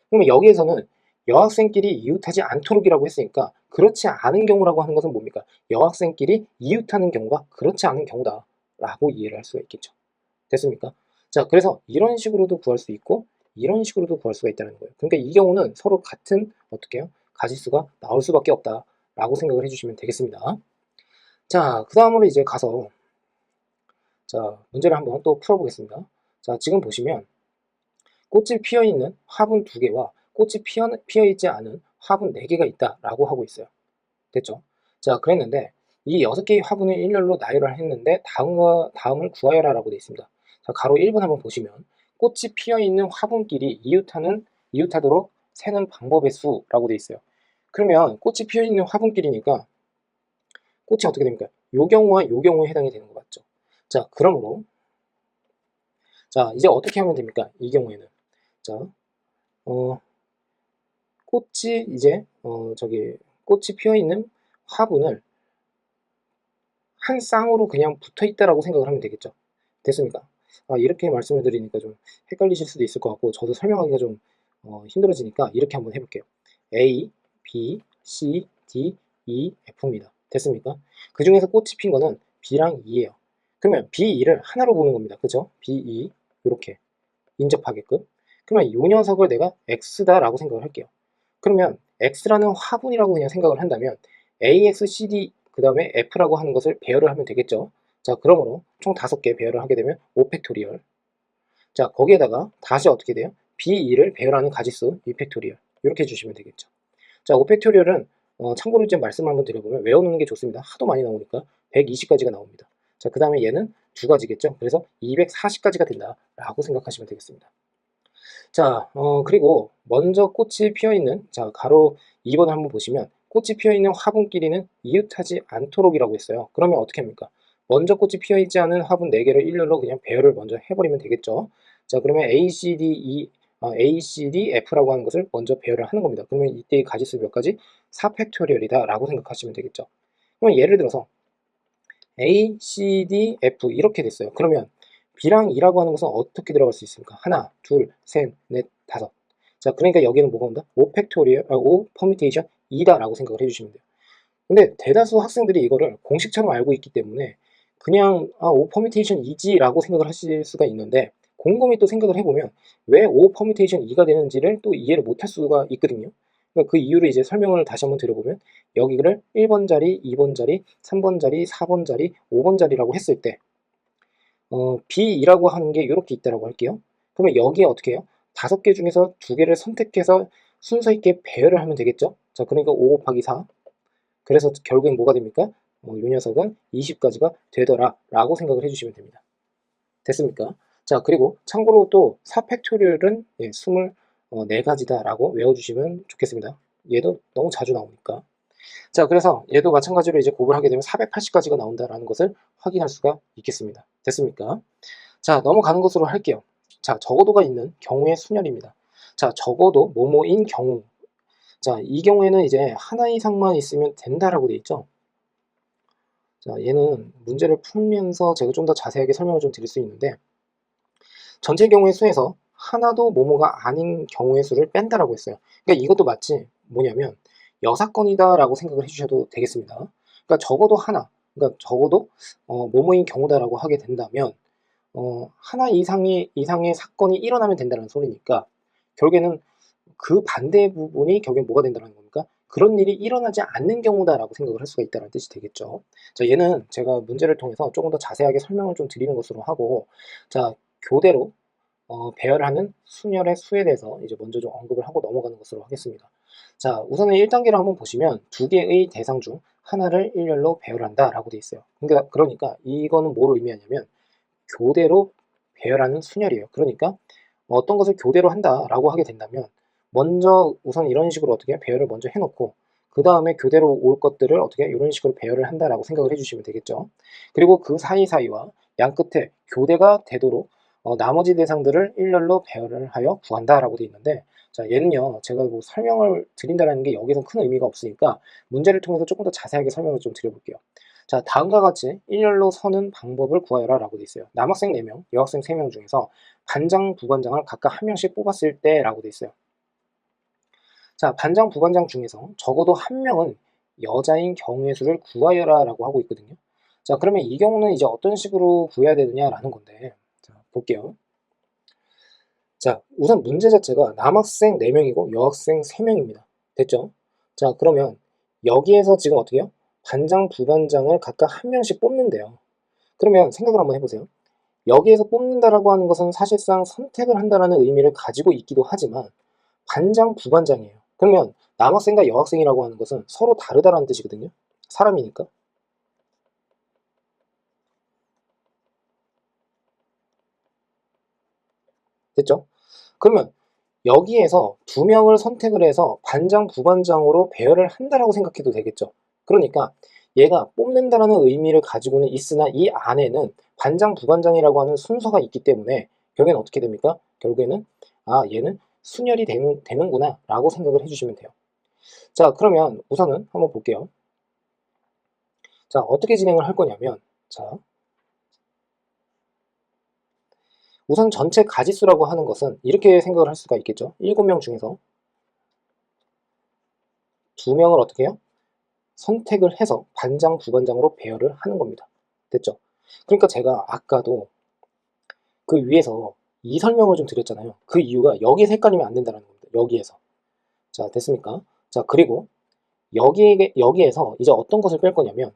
그러면 여기에서는 여학생끼리 이웃하지 않도록이라고 했으니까 그렇지 않은 경우라고 하는 것은 뭡니까? 여학생끼리 이웃하는 경우가 그렇지 않은 경우다 라고 이해를 할 수가 있겠죠. 됐습니까? 자, 그래서 이런 식으로도 구할 수 있고 이런 식으로도 구할 수가 있다는 거예요. 그러니까 이 경우는 서로 같은 어떻게 해요? 가지수가 나올 수밖에 없다 라고 생각을 해주시면 되겠습니다. 자, 그 다음으로 이제 가서 자, 문제를 한번 또 풀어보겠습니다. 자, 지금 보시면 꽃이 피어있는 화분 2개와 꽃이 피어있지 않은 화분 4개가 있다라고 하고 있어요. 됐죠? 자, 그랬는데 이 6개의 화분을 일렬로 나열을 했는데 다음을 구하여라 라고 되어 있습니다. 자, 가로 1번 한번 보시면 꽃이 피어있는 화분끼리 이웃하도록 세는 방법의 수라고 되어 있어요. 그러면 꽃이 피어있는 화분끼리니까 꽃이 어떻게 됩니까? 요 경우와 요 경우에 해당이 되는 거 맞죠? 자, 그러므로 자, 이제 어떻게 하면 됩니까? 이 경우에는 자, 꽃이 이제 꽃이 피어 있는 화분을 한 쌍으로 그냥 붙어 있다라고 생각을 하면 되겠죠. 됐습니까? 이렇게 말씀을 드리니까 좀 헷갈리실 수도 있을 것 같고 저도 설명하기가 좀 힘들어지니까 이렇게 한번 해볼게요. A, B, C, D, E, F입니다. 됐습니까? 그 중에서 꽃이 핀 거는 B랑 E예요. 그러면 B, E를 하나로 보는 겁니다. 그죠? B, E 이렇게 인접하게끔. 그러면 이 녀석을 내가 X다라고 생각을 할게요. 그러면 X라는 화분이라고 그냥 생각을 한다면 AX, CD 그 다음에 F라고 하는 것을 배열을 하면 되겠죠. 자, 그러므로 총 5개 배열을 하게 되면 5팩토리얼. 자, 거기에다가 다시 어떻게 돼요? B2를 배열하는 가지수 2팩토리얼. 이렇게 해주시면 되겠죠. 자, 5팩토리얼은 참고로 좀 말씀을 한번 드려보면 외워놓는 게 좋습니다. 하도 많이 나오니까 120까지가 나옵니다. 자, 그 다음에 얘는 2가지겠죠. 그래서 240까지가 된다라고 생각하시면 되겠습니다. 자, 그리고 먼저 꽃이 피어있는 자, 가로 2번을 한번 보시면 꽃이 피어있는 화분끼리는 이웃하지 않도록이라고 했어요. 그러면 어떻게 합니까? 먼저 꽃이 피어있지 않은 화분 4개를 일렬로 그냥 배열을 먼저 해버리면 되겠죠. 자, 그러면 A, C, D, F라고 하는 것을 먼저 배열을 하는 겁니다. 그러면 이때의 가지수 몇 가지? 4팩토리얼이다 라고 생각하시면 되겠죠. 그러면 예를 들어서 A, C, D, F 이렇게 됐어요. 그러면 B랑 E라고 하는 것은 어떻게 들어갈 수 있습니까? 하나, 둘, 셋, 넷, 다섯. 자, 그러니까 여기는 뭐가 온다? 5팩토리얼, 5 퍼뮤테이션 2다 라고 생각을 해주시면 돼요. 근데 대다수 학생들이 이거를 공식처럼 알고 있기 때문에 그냥 5 퍼뮤테이션 2지 라고 생각을 하실 수가 있는데, 곰곰이 또 생각을 해보면 왜 5 퍼뮤테이션 2가 되는지를 또 이해를 못할 수가 있거든요. 그러니까 그 이유를 이제 설명을 다시 한번 드려보면, 여기를 1번 자리, 2번 자리, 3번 자리, 4번 자리, 5번 자리라고 했을 때 B2라고 하는 게 이렇게 있다라고 할게요. 그러면 여기에 어떻게 해요? 5개 중에서 2개를 선택해서 순서 있게 배열을 하면 되겠죠? 자, 그러니까 5 곱하기 4. 그래서 결국엔 뭐가 됩니까? 이 녀석은 20까지가 되더라 라고 생각을 해주시면 됩니다. 됐습니까? 자, 그리고 참고로 또 4팩토리얼은 24가지다 라고 외워주시면 좋겠습니다. 얘도 너무 자주 나오니까. 자, 그래서 얘도 마찬가지로 이제 곱을 하게 되면 480까지가 나온다라는 것을 확인할 수가 있겠습니다. 됐습니까? 자, 넘어가는 것으로 할게요. 자, 적어도가 있는 경우의 순열입니다. 자, 적어도 뭐뭐인 경우. 자, 이 경우에는 이제 하나 이상만 있으면 된다라고 돼 있죠. 자, 얘는 문제를 풀면서 제가 좀 더 자세하게 설명을 좀 드릴 수 있는데, 전체 경우의 수에서 하나도 뭐뭐가 아닌 경우의 수를 뺀다라고 했어요. 그러니까 이것도 마치 뭐냐면 여사건이다라고 생각을 해주셔도 되겠습니다. 그러니까 적어도 하나, 그러니까 적어도 뭐뭐인 경우다라고 하게 된다면 하나 이상의 사건이 일어나면 된다는 소리니까, 결국에는 그 반대 부분이 결국엔 뭐가 된다는 겁니까? 그런 일이 일어나지 않는 경우다라고 생각을 할 수가 있다는 뜻이 되겠죠. 자, 얘는 제가 문제를 통해서 조금 더 자세하게 설명을 좀 드리는 것으로 하고, 자, 교대로 배열하는 순열의 수에 대해서 이제 먼저 좀 언급을 하고 넘어가는 것으로 하겠습니다. 자, 우선은 1단계를 한번 보시면 2개의 대상 중 하나를 일렬로 배열한다 라고 되어 있어요. 그러니까 이거는 뭐를 의미하냐면 교대로 배열하는 순열이에요. 그러니까 어떤 것을 교대로 한다라고 하게 된다면, 먼저 우선 이런 식으로 어떻게 배열을 먼저 해놓고 그 다음에 교대로 올 것들을 어떻게 이런 식으로 배열을 한다라고 생각을 해주시면 되겠죠. 그리고 그 사이사이와 양 끝에 교대가 되도록 나머지 대상들을 일렬로 배열을 하여 구한다라고 되어 있는데, 자, 얘는요 제가 뭐 설명을 드린다는 게 여기서 큰 의미가 없으니까 문제를 통해서 조금 더 자세하게 설명을 좀 드려볼게요. 자, 다음과 같이 일렬로 서는 방법을 구하여라 라고 되어 있어요. 남학생 4명, 여학생 3명 중에서 반장, 부반장을 각각 한 명씩 뽑았을 때 라고 되어 있어요. 자, 반장, 부반장 중에서 적어도 한 명은 여자인 경우의 수를 구하여라 라고 하고 있거든요. 자, 그러면 이 경우는 이제 어떤 식으로 구해야 되느냐라는 건데, 자, 볼게요. 자, 우선 문제 자체가 남학생 4명이고 여학생 3명입니다. 됐죠? 자, 그러면 여기에서 지금 어떻게 해요? 반장, 부반장을 각각 한 명씩 뽑는데요. 그러면 생각을 한번 해보세요. 여기에서 뽑는다라고 하는 것은 사실상 선택을 한다라는 의미를 가지고 있기도 하지만 반장, 부반장이에요. 그러면 남학생과 여학생이라고 하는 것은 서로 다르다라는 뜻이거든요. 사람이니까. 됐죠? 그러면 여기에서 2명을 선택을 해서 반장, 부반장으로 배열을 한다라고 생각해도 되겠죠. 그러니까 얘가 뽑는다라는 의미를 가지고는 있으나 이 안에는 반장, 부반장이라고 하는 순서가 있기 때문에 결국에는 어떻게 됩니까? 결국에는 얘는 순열이 되는구나 라고 생각을 해주시면 돼요. 자, 그러면 우선은 한번 볼게요. 자, 어떻게 진행을 할 거냐면, 자, 우선 전체 가지수라고 하는 것은 이렇게 생각을 할 수가 있겠죠. 7명 중에서 2명을 어떻게 해요? 선택을 해서 반장, 부반장으로 배열을 하는 겁니다. 됐죠? 그러니까 제가 아까도 그 위에서 이 설명을 좀 드렸잖아요. 그 이유가 여기에서 헷갈리면 안 된다는 겁니다. 여기에서. 자, 됐습니까? 자, 그리고 여기에서 이제 어떤 것을 뺄 거냐면,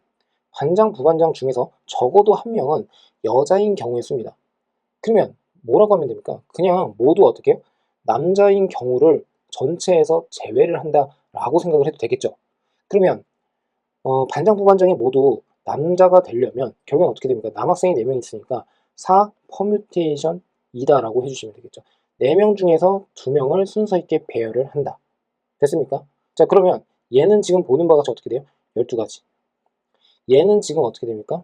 반장, 부반장 중에서 적어도 한 명은 여자인 경우의 수입니다. 그러면 뭐라고 하면 됩니까? 그냥 모두 어떻게 해요? 남자인 경우를 전체에서 제외를 한다라고 생각을 해도 되겠죠. 그러면 반장, 부반장이 모두 남자가 되려면 결국엔 어떻게 됩니까? 남학생이 4명 있으니까 4 퍼뮤테이션 이다라고 해주시면 되겠죠. 4명 중에서 2명을 순서 있게 배열을 한다. 됐습니까? 자, 그러면 얘는 지금 보는 바가 어떻게 돼요? 12가지. 얘는 지금 어떻게 됩니까?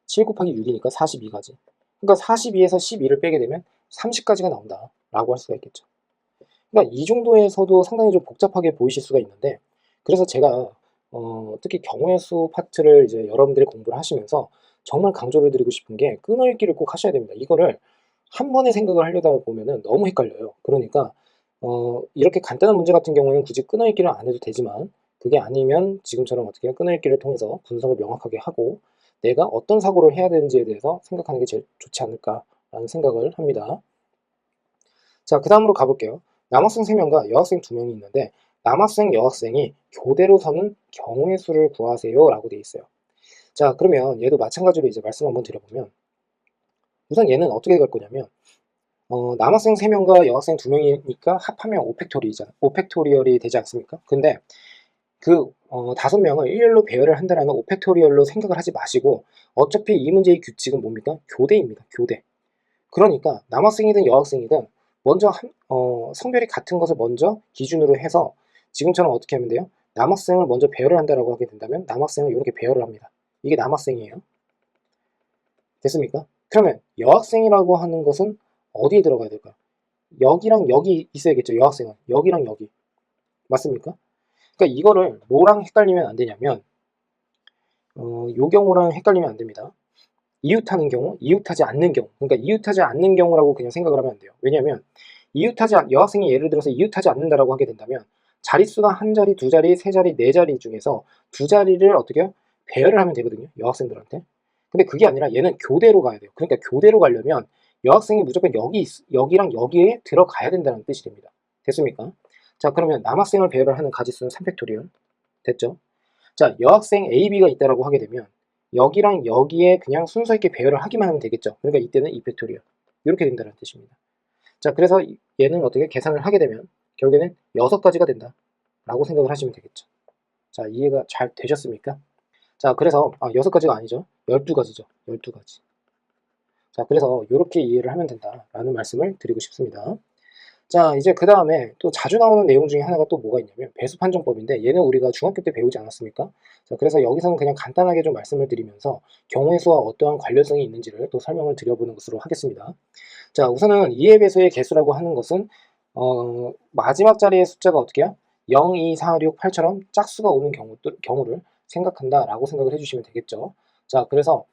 7 곱하기 6이니까 42가지. 그러니까 42에서 12를 빼게 되면 30가지가 나온다 라고 할 수가 있겠죠. 그러니까 이 정도에서도 상당히 좀 복잡하게 보이실 수가 있는데, 그래서 제가 특히 경우의 수 파트를 이제 여러분들이 공부를 하시면서 정말 강조를 드리고 싶은 게 끊어읽기를 꼭 하셔야 됩니다. 이거를 한 번에 생각을 하려다 보면은 너무 헷갈려요. 그러니까 이렇게 간단한 문제 같은 경우는 굳이 끊어읽기를 안 해도 되지만, 그게 아니면 지금처럼 어떻게 끊어읽기를 통해서 분석을 명확하게 하고 내가 어떤 사고를 해야 되는지에 대해서 생각하는 게 제일 좋지 않을까라는 생각을 합니다. 자, 그 다음으로 가볼게요. 남학생 3명과 여학생 2명이 있는데 남학생, 여학생이 교대로 서는 경우의 수를 구하세요 라고 되어 있어요. 자, 그러면 얘도 마찬가지로 이제 말씀 한번 드려보면, 우선 얘는 어떻게 갈 거냐면 남학생 3명과 여학생 2명이니까 합하면 5팩토리잖아. 5팩토리얼이 되지 않습니까? 근데 그 5명을 일렬로 배열을 한다는 5팩토리얼로 생각을 하지 마시고, 어차피 이 문제의 규칙은 뭡니까? 교대입니다. 교대. 그러니까 남학생이든 여학생이든 먼저 성별이 같은 것을 먼저 기준으로 해서 지금처럼 어떻게 하면 돼요? 남학생을 먼저 배열을 한다라고 하게 된다면 남학생을 이렇게 배열을 합니다. 이게 남학생이에요. 됐습니까? 그러면 여학생이라고 하는 것은 어디에 들어가야 될까요? 여기랑 여기 있어야겠죠. 여학생은 여기랑 여기 맞습니까? 그러니까 이거를 뭐랑 헷갈리면 안 되냐면 요 경우랑 헷갈리면 안 됩니다. 이웃하는 경우, 이웃하지 않는 경우. 그러니까 이웃하지 않는 경우라고 그냥 생각을 하면 안 돼요. 왜냐하면 여학생이 예를 들어서 이웃하지 않는다라고 하게 된다면 자릿수가 한 자리, 두 자리, 세 자리, 네 자리 중에서 두 자리를 어떻게 해요? 배열을 하면 되거든요. 여학생들한테. 근데 그게 아니라 얘는 교대로 가야 돼요. 그러니까 교대로 가려면 여학생이 무조건 여기랑 여기에 들어가야 된다는 뜻이 됩니다. 됐습니까? 자, 그러면 남학생을 배열을 하는 가지수는 3팩토리얼. 됐죠? 자, 여학생 A, B가 있다라고 하게 되면 여기랑 여기에 그냥 순서 있게 배열을 하기만 하면 되겠죠. 그러니까 이때는 2팩토리얼. 이렇게 된다는 뜻입니다. 자, 그래서 얘는 어떻게 계산을 하게 되면 결국에는 6가지가 된다 라고 생각을 하시면 되겠죠. 자, 이해가 잘 되셨습니까? 자, 그래서 6가지가 아니죠. 12가지죠. 12가지. 자, 그래서 이렇게 이해를 하면 된다라는 말씀을 드리고 싶습니다. 자, 이제 그 다음에 또 자주 나오는 내용 중에 하나가 또 뭐가 있냐면 배수 판정법인데, 얘는 우리가 중학교 때 배우지 않았습니까? 자, 그래서 여기서는 그냥 간단하게 좀 말씀을 드리면서 경우의 수와 어떠한 관련성이 있는지를 또 설명을 드려보는 것으로 하겠습니다. 자, 우선은 이해 배수의 개수라고 하는 것은 마지막 자리의 숫자가 어떻게 해요? 0, 2, 4, 6, 8처럼 짝수가 오는 경우를 생각한다라고 생각을 해주시면 되겠죠. 자, 그래서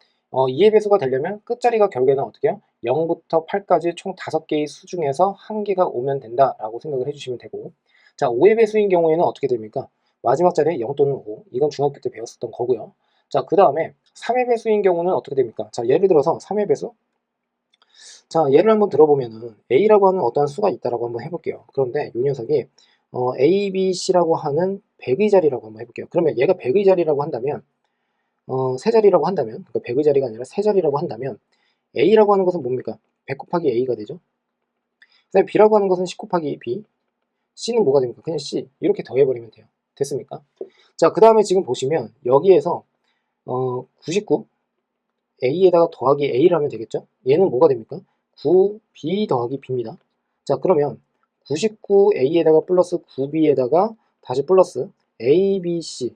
이해 배수가 되려면 끝자리가 결국에는 어떻게 해요? 0부터 8까지 총 5개의 수 중에서 한 개가 오면 된다라고 생각을 해주시면 되고, 자, 5의 배수인 경우에는 어떻게 됩니까? 마지막 자리에 0 또는 5. 이건 중학교 때 배웠었던 거고요. 자, 그 다음에 3의 배수인 경우는 어떻게 됩니까? 자, 예를 들어서 3의 배수. 자, 예를 한번 들어보면은 A라고 하는 어떠한 수가 있다라고 한번 해볼게요. 그런데 이 녀석이 A, B, C라고 하는 100의 자리라고 한번 해볼게요. 그러면 얘가 100의 자리라고 한다면 세 자리라고 한다면, 그러니까 100의 자리가 아니라 세 자리라고 한다면 A라고 하는 것은 뭡니까? 100 곱하기 A가 되죠. 그 다음에 B라고 하는 것은 10 곱하기 B, C는 뭐가 됩니까? 그냥 C. 이렇게 더해버리면 돼요. 됐습니까? 자, 그 다음에 지금 보시면 여기에서 99 A에다가 더하기 A를 하면 되겠죠? 얘는 뭐가 됩니까? 9B 더하기 B입니다. 자, 그러면 99A에다가 플러스 9B에다가 다시 플러스 A, B, C.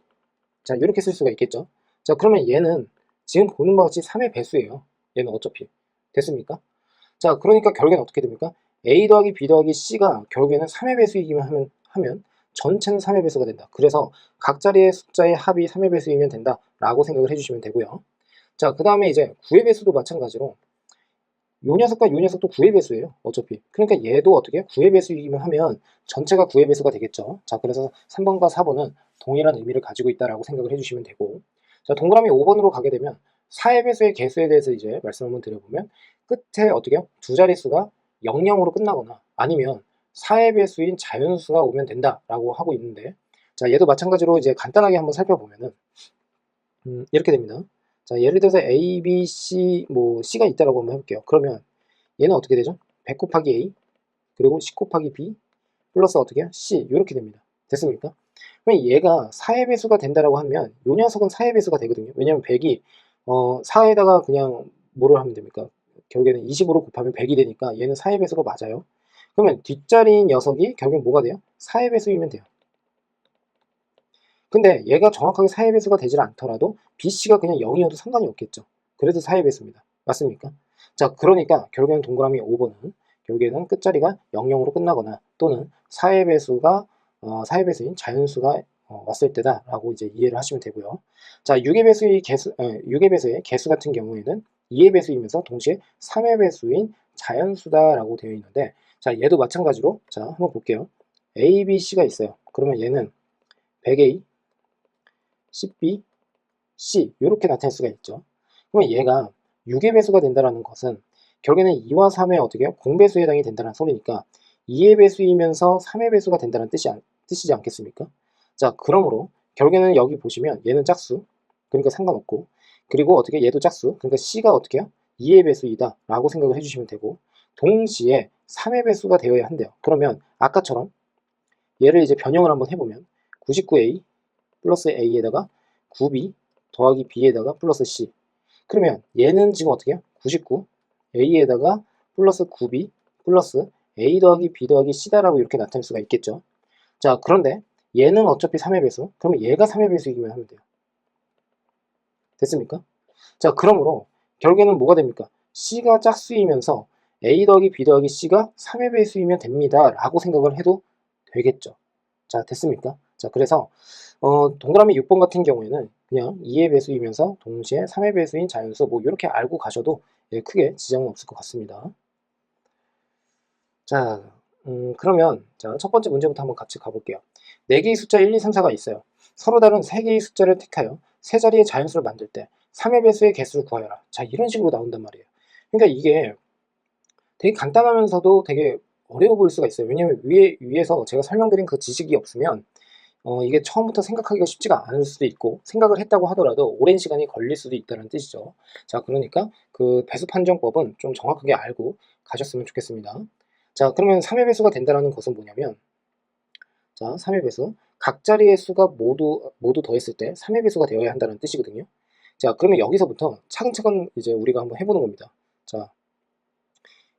자, 이렇게 쓸 수가 있겠죠? 자, 그러면 얘는 지금 보는 바와 같이 3의 배수예요. 얘는 어차피. 됐습니까? 자, 그러니까 결국엔 어떻게 됩니까? A 더하기 B 더하기 C가 결국에는 3의 배수이기만 하면 전체는 3의 배수가 된다. 그래서 각 자리의 숫자의 합이 3의 배수이면 된다 라고 생각을 해주시면 되고요. 자, 그 다음에 이제 9의 배수도 마찬가지로 요 녀석과 요 녀석도 9의 배수예요. 어차피. 그러니까 얘도 어떻게 9의 배수이기만 하면 전체가 9의 배수가 되겠죠. 자, 그래서 3번과 4번은 동일한 의미를 가지고 있다라고 생각을 해주시면 되고, 자, 동그라미 5번으로 가게 되면 4의 배수의 개수에 대해서 이제 말씀 한번 드려보면 끝에 어떻게 해요? 두 자릿수가 00으로 끝나거나 아니면 4의 배수인 자연수가 오면 된다라고 하고 있는데, 자, 얘도 마찬가지로 이제 간단하게 한번 살펴보면은 이렇게 됩니다. 자, 예를 들어서 A, B, C, 뭐 C가 있다라고 한번 해볼게요. 그러면 얘는 어떻게 되죠? 100 곱하기 A 그리고 10 곱하기 B 플러스 어떻게 해요? C 이렇게 됩니다. 됐습니까? 그럼 얘가 4의 배수가 된다라고 하면 요 녀석은 4의 배수가 되거든요. 왜냐면 100이 4에다가 그냥 뭐를 하면 됩니까? 결국에는 20으로 곱하면 100이 되니까 얘는 4의 배수가 맞아요. 그러면 뒷자리인 녀석이 결국엔 뭐가 돼요? 4의 배수이면 돼요. 근데 얘가 정확하게 4의 배수가 되질 않더라도 BC가 그냥 0이어도 상관이 없겠죠. 그래도 4의 배수입니다. 맞습니까? 자, 그러니까 결국에는 동그라미 5번은 결국에는 끝자리가 00으로 끝나거나 또는 4의 배수가 4의 배수인 자연수가 왔을 때다라고 이제 이해를 하시면 되고요. 자, 6의 배수의 개수 같은 경우에는 2의 배수이면서 동시에 3의 배수인 자연수다라고 되어 있는데, 자, 얘도 마찬가지로 자, 한번 볼게요. A, B, C가 있어요. 그러면 얘는 100A, 10B, C 이렇게 나타낼 수가 있죠. 그러면 얘가 6의 배수가 된다는 것은 결국에는 2와 3의 어떻게 공배수에 해당이 된다는 소리니까 2의 배수이면서 3의 배수가 된다는 뜻이지 않겠습니까? 자, 그러므로 결국에는 여기 보시면 얘는 짝수, 그러니까 상관없고, 그리고 어떻게 얘도 짝수, 그러니까 C가 어떻게 해요? 2의 배수이다 라고 생각을 해주시면 되고, 동시에 3의 배수가 되어야 한대요. 그러면 아까처럼 얘를 이제 변형을 한번 해보면 99A 플러스 A에다가 9B 더하기 B에다가 플러스 C. 그러면 얘는 지금 어떻게 해요? 99 A에다가 플러스 9B 플러스 A 더하기 B 더하기 C다라고 이렇게 나타낼 수가 있겠죠. 자, 그런데 얘는 어차피 3의 배수. 그러면 얘가 3의 배수이기만 하면 돼요. 됐습니까? 자, 그러므로 결국에는 뭐가 됩니까? C가 짝수이면서 A 더하기 B 더하기 C가 3의 배수이면 됩니다 라고 생각을 해도 되겠죠. 자, 됐습니까? 자, 그래서 동그라미 6번 같은 경우에는 그냥 2의 배수이면서 동시에 3의 배수인 자연수 뭐 이렇게 알고 가셔도 크게 지장은 없을 것 같습니다. 자, 그러면 자, 첫 번째 문제부터 한번 같이 가볼게요. 4개의 숫자 1, 2, 3, 4가 있어요. 서로 다른 3개의 숫자를 택하여 세 자리의 자연수를 만들 때 3의 배수의 개수를 구하여라. 자, 이런 식으로 나온단 말이에요. 그러니까 이게 되게 간단하면서도 되게 어려워 보일 수가 있어요. 왜냐면 위에서 제가 설명드린 그 지식이 없으면 이게 처음부터 생각하기가 쉽지가 않을 수도 있고, 생각을 했다고 하더라도 오랜 시간이 걸릴 수도 있다는 뜻이죠. 자, 그러니까 그 배수 판정법은 좀 정확하게 알고 가셨으면 좋겠습니다. 자, 그러면 3의 배수가 된다는 것은 뭐냐면, 자, 3의 배수 각 자리의 수가 모두 더했을 때 3의 배수가 되어야 한다는 뜻이거든요. 자, 그러면 여기서부터 차근차근 이제 우리가 한번 해보는 겁니다. 자,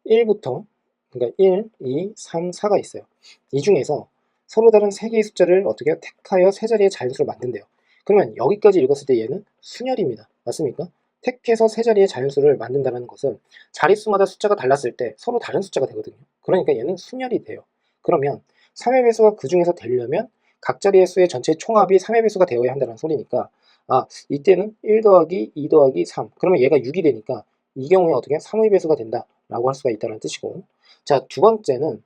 1부터 그러니까 1, 2, 3, 4가 있어요. 이 중에서 서로 다른 3개의 숫자를 어떻게 택하여 세 자리의 자연수를 만든대요. 그러면 여기까지 읽었을 때 얘는 순열입니다. 맞습니까? 택해서 세 자리의 자연수를 만든다는 것은 자릿수마다 숫자가 달랐을 때 서로 다른 숫자가 되거든요. 그러니까 얘는 순열이 돼요. 그러면 3의 배수가 그 중에서 되려면 각 자리의 수의 전체 총합이 3의 배수가 되어야 한다는 소리니까, 이때는 1 더하기 2 더하기 3 그러면 얘가 6이 되니까 이 경우에 어떻게 3의 배수가 된다 라고 할 수가 있다는 뜻이고, 자, 두 번째는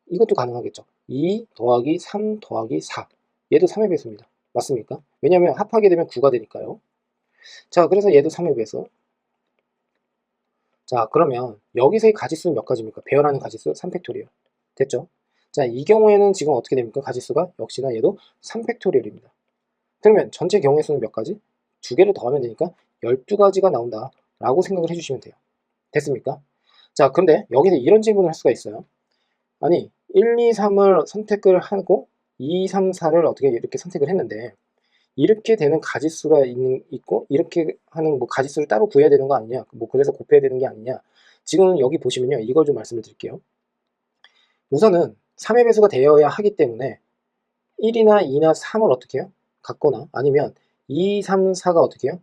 이것도 가능하겠죠. 2 더하기 3 더하기 4 얘도 3의 배수입니다. 맞습니까? 왜냐하면 합하게 되면 9가 되니까요. 자, 그래서 얘도 3의 배수. 자, 그러면 여기서의 가지수는 몇 가지입니까? 배열하는 가지수 3팩토리얼. 됐죠? 자, 이 경우에는 지금 어떻게 됩니까? 가지수가 역시나 얘도 3팩토리얼입니다. 그러면 전체 경우의 수는 몇 가지? 두 개를 더하면 되니까 12가지가 나온다 라고 생각을 해주시면 돼요. 됐습니까? 자, 근데 여기서 이런 질문을 할 수가 있어요. 아니, 1, 2, 3을 선택을 하고 2, 3, 4를 어떻게 이렇게 선택을 했는데 이렇게 되는 가지수가 있고 이렇게 하는 뭐 가지수를 따로 구해야 되는 거 아니냐, 뭐 그래서 곱해야 되는 게 아니냐. 지금 여기 보시면요, 이걸 좀 말씀을 드릴게요. 우선은 3의 배수가 되어야 하기 때문에 1이나 2나 3을 어떻게 해요? 갖거나 아니면 2, 3, 4가 어떻게 해요?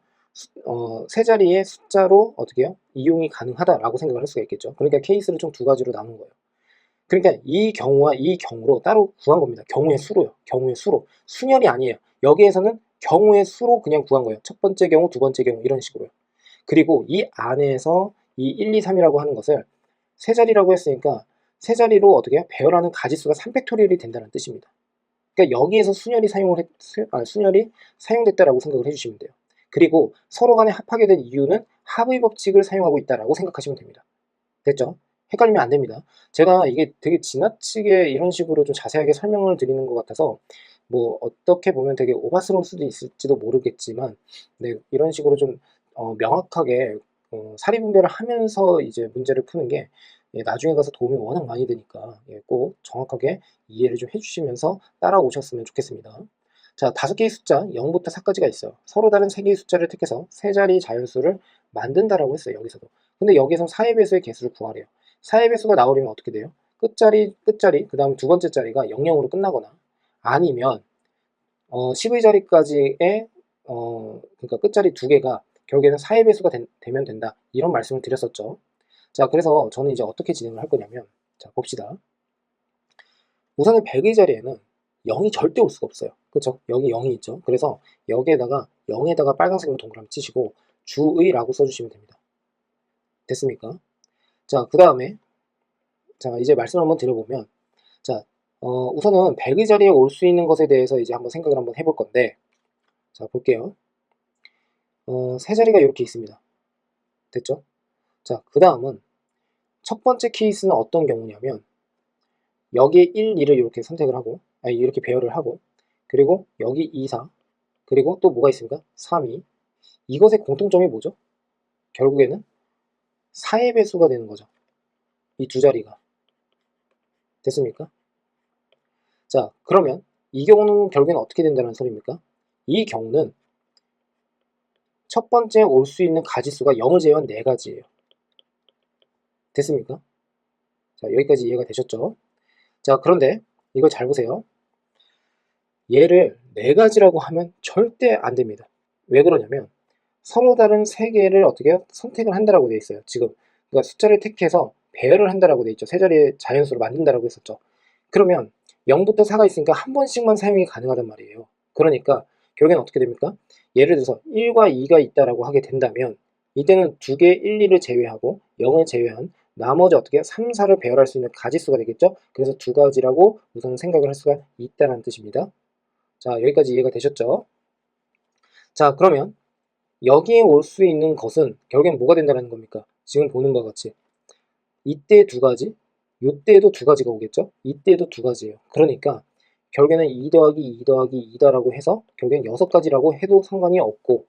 세 자리의 숫자로 어떻게 해요? 이용이 가능하다라고 생각을 할 수가 있겠죠. 그러니까 케이스를 총 두 가지로 나눈 거예요. 그러니까 이 경우와 이 경우로 따로 구한 겁니다. 경우의 수로요. 경우의 수로. 순열이 아니에요. 여기에서는 경우의 수로 그냥 구한 거예요. 첫 번째 경우, 두 번째 경우 이런 식으로요. 그리고 이 안에서 이 1, 2, 3이라고 하는 것을 세 자리라고 했으니까 세 자리로 어떻게 해요? 배열하는 가지수가 3팩토리얼이 된다는 뜻입니다. 그러니까 여기에서 순열이 사용됐다라고 생각을 해주시면 돼요. 그리고 서로 간에 합하게 된 이유는 합의 법칙을 사용하고 있다라고 생각하시면 됩니다. 됐죠? 헷갈리면 안 됩니다. 제가 이게 되게 지나치게 이런 식으로 좀 자세하게 설명을 드리는 것 같아서 뭐 어떻게 보면 되게 오바스러울 수도 있을지도 모르겠지만, 네, 이런 식으로 좀 명확하게 사리 분별을 하면서 이제 문제를 푸는 게 나중에 가서 도움이 워낙 많이 되니까 꼭 정확하게 이해를 좀 해주시면서 따라오셨으면 좋겠습니다. 자, 5개의 숫자 0부터 4까지가 있어요. 서로 다른 3개의 숫자를 택해서 세 자리 자연수를 만든다라고 했어요. 여기서도. 근데 여기서 4의 배수의 개수를 구하래요. 4의 배수가 나오려면 어떻게 돼요? 끝자리, 그 다음 두 번째 자리가 00으로 끝나거나 아니면 10의 자리까지의 그러니까 끝자리 두 개가 결국에는 4의 배수가 되면 된다. 이런 말씀을 드렸었죠. 자, 그래서 저는 이제 어떻게 진행을 할 거냐면, 자, 봅시다. 우선은 100의 자리에는 0이 절대 올 수가 없어요. 그쵸? 여기 0이 있죠. 그래서 여기에다가 0에다가 빨간색으로 동그라미 치시고 주의라고 써주시면 됩니다. 됐습니까? 자, 그 다음에 자, 이제 말씀을 한번 드려보면, 자, 우선은 100의 자리에 올 수 있는 것에 대해서 이제 한번 생각을 한번 해볼 건데, 자, 볼게요. 세 자리가 이렇게 있습니다. 됐죠? 자, 그 다음은 첫 번째 케이스는 어떤 경우냐면, 여기에 1, 2를 이렇게 선택을 하고, 아니, 이렇게 배열을 하고, 그리고 여기 2, 4, 그리고 또 뭐가 있습니까? 3, 2. 이것의 공통점이 뭐죠? 결국에는 4의 배수가 되는 거죠. 이 두 자리가. 됐습니까? 자, 그러면 이 경우는 결국에는 어떻게 된다는 소리입니까? 이 경우는 첫 번째 올 수 있는 가지수가 0을 제외한 4가지예요. 됐습니까? 자, 여기까지 이해가 되셨죠? 자, 그런데 이걸 잘 보세요. 얘를 4가지라고 하면 절대 안 됩니다. 왜 그러냐면 서로 다른 3개를 어떻게 선택을 한다라고 되어 있어요. 지금 그러니까 숫자를 택해서 배열을 한다라고 되어 있죠. 세 자리의 자연수를 만든다라고 했었죠. 그러면 0부터 4가 있으니까 한 번씩만 사용이 가능하단 말이에요. 그러니까 결국엔 어떻게 됩니까? 예를 들어서 1과 2가 있다라고 하게 된다면 이때는 2개 1, 2를 제외하고 0을 제외한 나머지 어떻게 3, 4를 배열할 수 있는 가지수가 되겠죠? 그래서 두 가지라고 우선 생각을 할 수가 있다는 뜻입니다. 자, 여기까지 이해가 되셨죠? 자, 그러면 여기에 올 수 있는 것은 결국엔 뭐가 된다는 겁니까? 지금 보는 것과 같이 이때 두 가지, 이때에도 두 가지가 오겠죠? 이때에도 두 가지예요. 그러니까 결국에는 2 더하기 2 더하기 2다라고 해서 결국엔 6가지라고 해도 상관이 없고,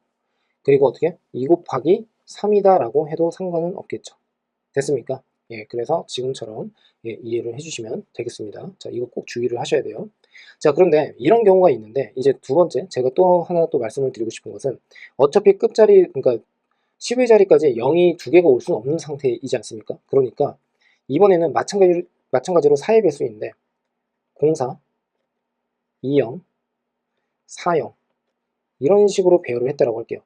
그리고 어떻게 2 곱하기 3이다라고 해도 상관은 없겠죠. 됐습니까? 예, 그래서 지금처럼 예, 이해를 해주시면 되겠습니다. 자, 이거 꼭 주의를 하셔야 돼요. 자, 그런데 이런 경우가 있는데 이제 두 번째 제가 또 하나 또 말씀을 드리고 싶은 것은 어차피 끝자리 그러니까 10의 자리까지 0이 두 개가 올 수는 없는 상태이지 않습니까? 그러니까 이번에는 마찬가지로 4의 배수인데 04, 20, 40 이런 식으로 배열을 했다라고 할게요.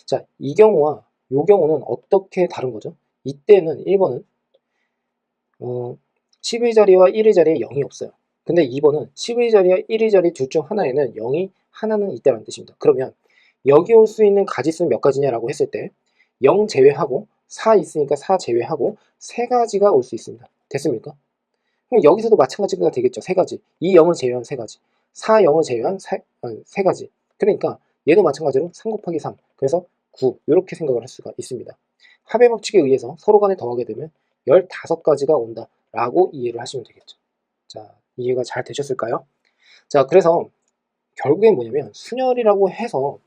자, 이 경우와 이 경우는 어떻게 다른 거죠? 이때는 1번은 10의 자리와 1의 자리에 0이 없어요. 근데 2번은 10의 자리와 1의 자리 둘 중 하나에는 0이 하나는 있다는 뜻입니다. 그러면 여기 올 수 있는 가지수는 몇 가지냐라고 했을 때 0 제외하고 4 있으니까 4 제외하고 3가지가 올 수 있습니다. 됐습니까? 그럼 여기서도 마찬가지가 되겠죠. 3가지. 이 0을 제외한 3가지. 4, 0을 제외한 3가지. 그러니까 얘도 마찬가지로 3 곱하기 3. 그래서 9. 이렇게 생각을 할 수가 있습니다. 합의 법칙에 의해서 서로 간에 더하게 되면 15가지가 온다. 라고 이해를 하시면 되겠죠. 자, 이해가 잘 되셨을까요? 자, 그래서 결국엔 뭐냐면 순열이라고 해서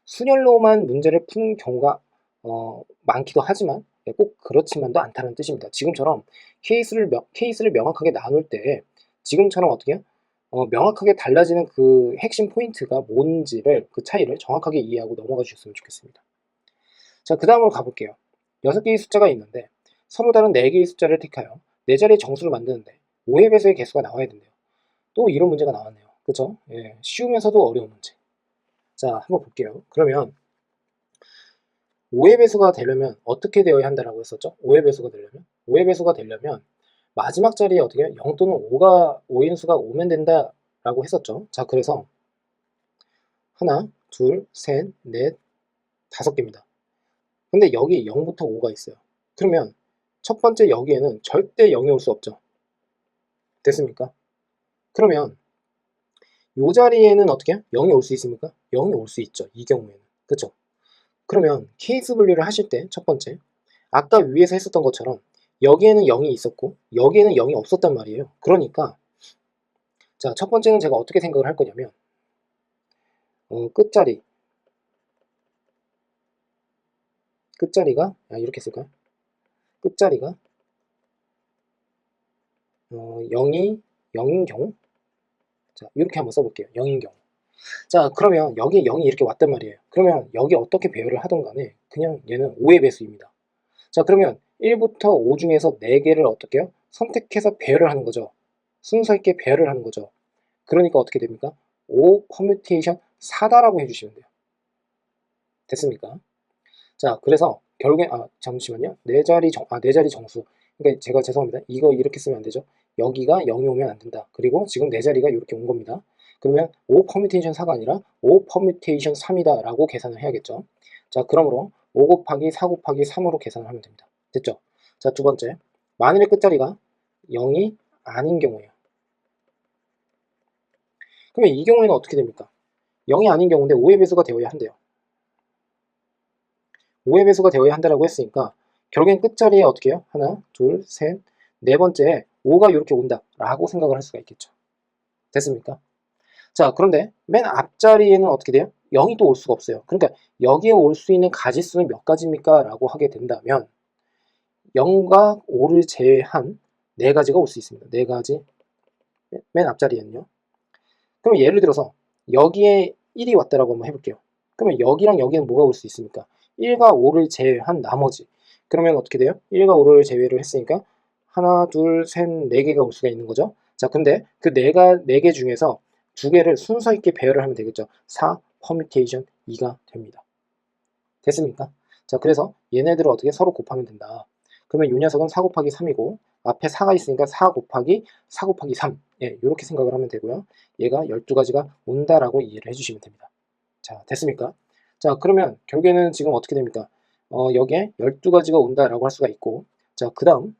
순열로만 문제를 푸는 경우가 많기도 하지만 꼭 그렇지만도 않다는 뜻입니다. 지금처럼 케이스를 명확하게 나눌 때 지금처럼 어떻게 명확하게 달라지는 그 핵심 포인트가 뭔지를 그 차이를 정확하게 이해하고 넘어가 주셨으면 좋겠습니다. 자, 그 다음으로 가볼게요. 6개의 숫자가 있는데 서로 다른 4개의 숫자를 택하여 4자리의 정수를 만드는데 5의 배수의 개수가 나와야 된대요. 또 이런 문제가 나왔네요. 그쵸? 예, 쉬우면서도 어려운 문제. 자, 한번 볼게요. 그러면 5의 배수가 되려면 어떻게 되어야 한다라고 했었죠? 5의 배수가 되려면? 5의 배수가 되려면 마지막 자리에 어떻게 0 또는 5인수가 오면 된다라고 했었죠. 자, 그래서 하나, 둘, 셋, 넷, 5개입니다. 근데 여기 0부터 5가 있어요. 그러면 첫 번째 여기에는 절대 0이 올 수 없죠. 됐습니까? 그러면 이 자리에는 어떻게 0이 올 수 있습니까? 0이 올 수 있죠. 이 경우에는. 그쵸? 그러면 케이스 분류를 하실 때 첫 번째 아까 위에서 했었던 것처럼 여기에는 0이 있었고 여기에는 0이 없었단 말이에요. 그러니까 자, 첫 번째는 제가 어떻게 생각을 할 거냐면 끝자리가 이렇게 쓸까요? 끝자리가 0인 경우 자, 이렇게 한번 써볼게요. 0인 경우 자, 그러면 여기에 0이 이렇게 왔단 말이에요. 그러면 여기 어떻게 배열을 하든 간에 그냥 얘는 5의 배수입니다. 자, 그러면 1부터 5 중에서 4개를 어떻게 해요? 선택해서 배열을 하는 거죠. 순서 있게 배열을 하는 거죠. 그러니까 어떻게 됩니까? 5 퍼뮤테이션 4다라고 해주시면 돼요. 됐습니까? 자, 그래서 결국에 잠시만요. 네 자리 정수. 그러니까 제가 죄송합니다. 이거 이렇게 쓰면 안 되죠. 여기가 0이 오면 안 된다. 그리고 지금 네 자리가 이렇게 온 겁니다. 그러면 5 퍼뮤테이션 4가 아니라 5 퍼뮤테이션 3이다 라고 계산을 해야겠죠. 자, 그러므로 5 곱하기 4 곱하기 3으로 계산을 하면 됩니다. 됐죠? 자, 두 번째. 만일의 끝자리가 0이 아닌 경우에요. 그러면 이 경우에는 어떻게 됩니까? 0이 아닌 경우인데 5의 배수가 되어야 한대요. 5의 배수가 되어야 한다라고 했으니까 결국엔 끝자리에 어떻게 해요? 하나, 둘, 셋, 네 번째에 5가 이렇게 온다 라고 생각을 할 수가 있겠죠. 됐습니까? 자, 그런데 맨 앞자리에는 어떻게 돼요? 0이 또 올 수가 없어요. 그러니까 여기에 올 수 있는 가지수는 몇 가지입니까? 라고 하게 된다면 0과 5를 제외한 4가지가 올 수 있습니다. 4가지 맨 앞자리에는요. 그럼 예를 들어서 여기에 1이 왔다라고 한번 해볼게요. 그러면 여기랑 여기는 뭐가 올 수 있습니까? 1과 5를 제외한 나머지. 그러면 어떻게 돼요? 1과 5를 제외를 했으니까 하나, 둘, 셋, 4개가 올 수가 있는 거죠. 자, 근데 그 4개 중에서 2개를 순서 있게 배열을 하면 되겠죠. 4 퍼뮤테이션 2가 됩니다. 됐습니까? 자, 그래서 얘네들을 어떻게 서로 곱하면 된다. 그러면 이 녀석은 4 곱하기 3이고 앞에 4가 있으니까 4 곱하기 4 곱하기 3. 예, 이렇게 생각을 하면 되고요. 얘가 12가지가 온다라고 이해를 해주시면 됩니다. 자, 됐습니까? 자, 그러면 결국에는 지금 어떻게 됩니까? 여기에 12가지가 온다라고 할 수가 있고, 자, 그 다음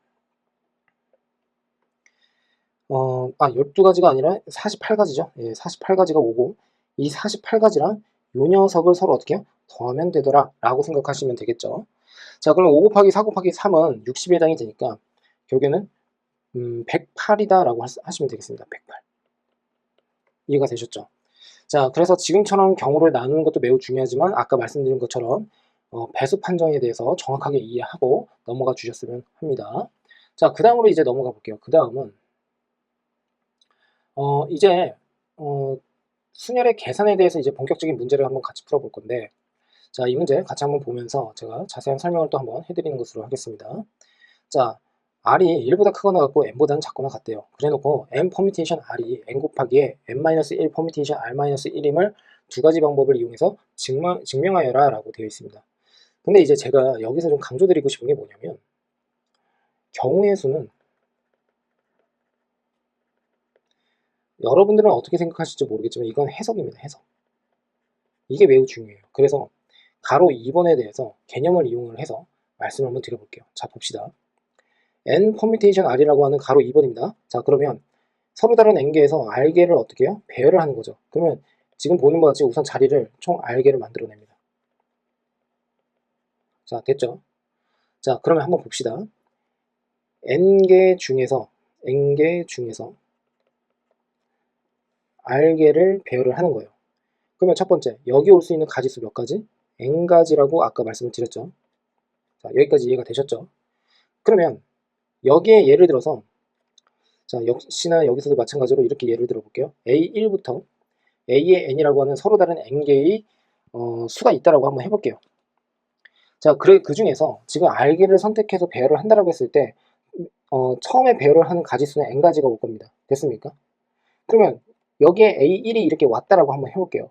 12가지가 아니라 48가지죠. 예, 48가지가 오고 이 48가지랑 요 녀석을 서로 어떻게 해요? 더하면 되더라 라고 생각하시면 되겠죠. 자, 그럼 5 곱하기 4 곱하기 3은 60에 해당이 되니까 결국에는 108이다 라고 하시면 되겠습니다. 108. 이해가 되셨죠? 자, 그래서 지금처럼 경우를 나누는 것도 매우 중요하지만 아까 말씀드린 것처럼 배수 판정에 대해서 정확하게 이해하고 넘어가 주셨으면 합니다. 자, 그 다음으로 이제 넘어가 볼게요. 그 다음은 이제 순열의 계산에 대해서 이제 본격적인 문제를 한번 같이 풀어볼 건데, 자, 이 문제 같이 한번 보면서 제가 자세한 설명을 또 한번 해드리는 것으로 하겠습니다. 자, R이 1보다 크거나 같고 N보다는 작거나 같대요. 그래놓고 N 퍼뮤테이션 R이 N 곱하기에 N-1 퍼뮤테이션 R-1임을 두 가지 방법을 이용해서 증명하여라 라고 되어 있습니다. 근데 이제 제가 여기서 좀 강조드리고 싶은 게 뭐냐면 경우의 수는 여러분들은 어떻게 생각하실지 모르겠지만 이건 해석입니다. 해석. 이게 매우 중요해요. 그래서 가로 2번에 대해서 개념을 이용을 해서 말씀을 한번 드려볼게요. 자, 봅시다. N 퍼뮤테이션 R이라고 하는 가로 2번입니다. 자, 그러면 서로 다른 N개에서 R개를 어떻게 해요? 배열을 하는 거죠. 그러면 지금 보는 것 같이 우선 자리를 총 R개를 만들어냅니다. 자, 됐죠? 자, 그러면 한번 봅시다. N개 중에서 R개를 배열을 하는 거예요. 그러면 첫 번째, 여기 올 수 있는 가지수 몇 가지? N가지라고 아까 말씀을 드렸죠. 자, 여기까지 이해가 되셨죠? 그러면 여기에 예를 들어서 자, 역시나 여기서도 마찬가지로 이렇게 예를 들어 볼게요. A1부터 A의 N이라고 하는 서로 다른 N개의 수가 있다라고 한번 해볼게요. 자, 그 중에서 지금 R개를 선택해서 배열을 한다라고 했을 때 처음에 배열을 하는 가지수는 N가지가 올 겁니다. 됐습니까? 그러면 여기에 A1이 이렇게 왔다라고 한번 해볼게요.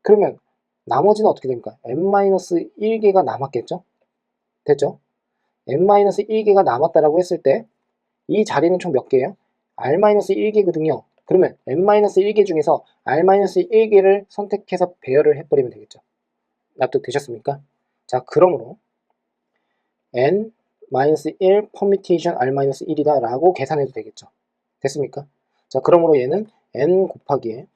그러면 나머지는 어떻게 됩니까? N-1개가 남았겠죠? 됐죠? N-1개가 남았다라고 했을 때 이 자리는 총 몇 개예요? R-1개거든요. 그러면 N-1개 중에서 R-1개를 선택해서 배열을 해버리면 되겠죠. 납득되셨습니까? 자, 그러므로 N-1 퍼뮤테이션 R-1이다 라고 계산해도 되겠죠. 됐습니까? 자, 그러므로 얘는 N 곱하기에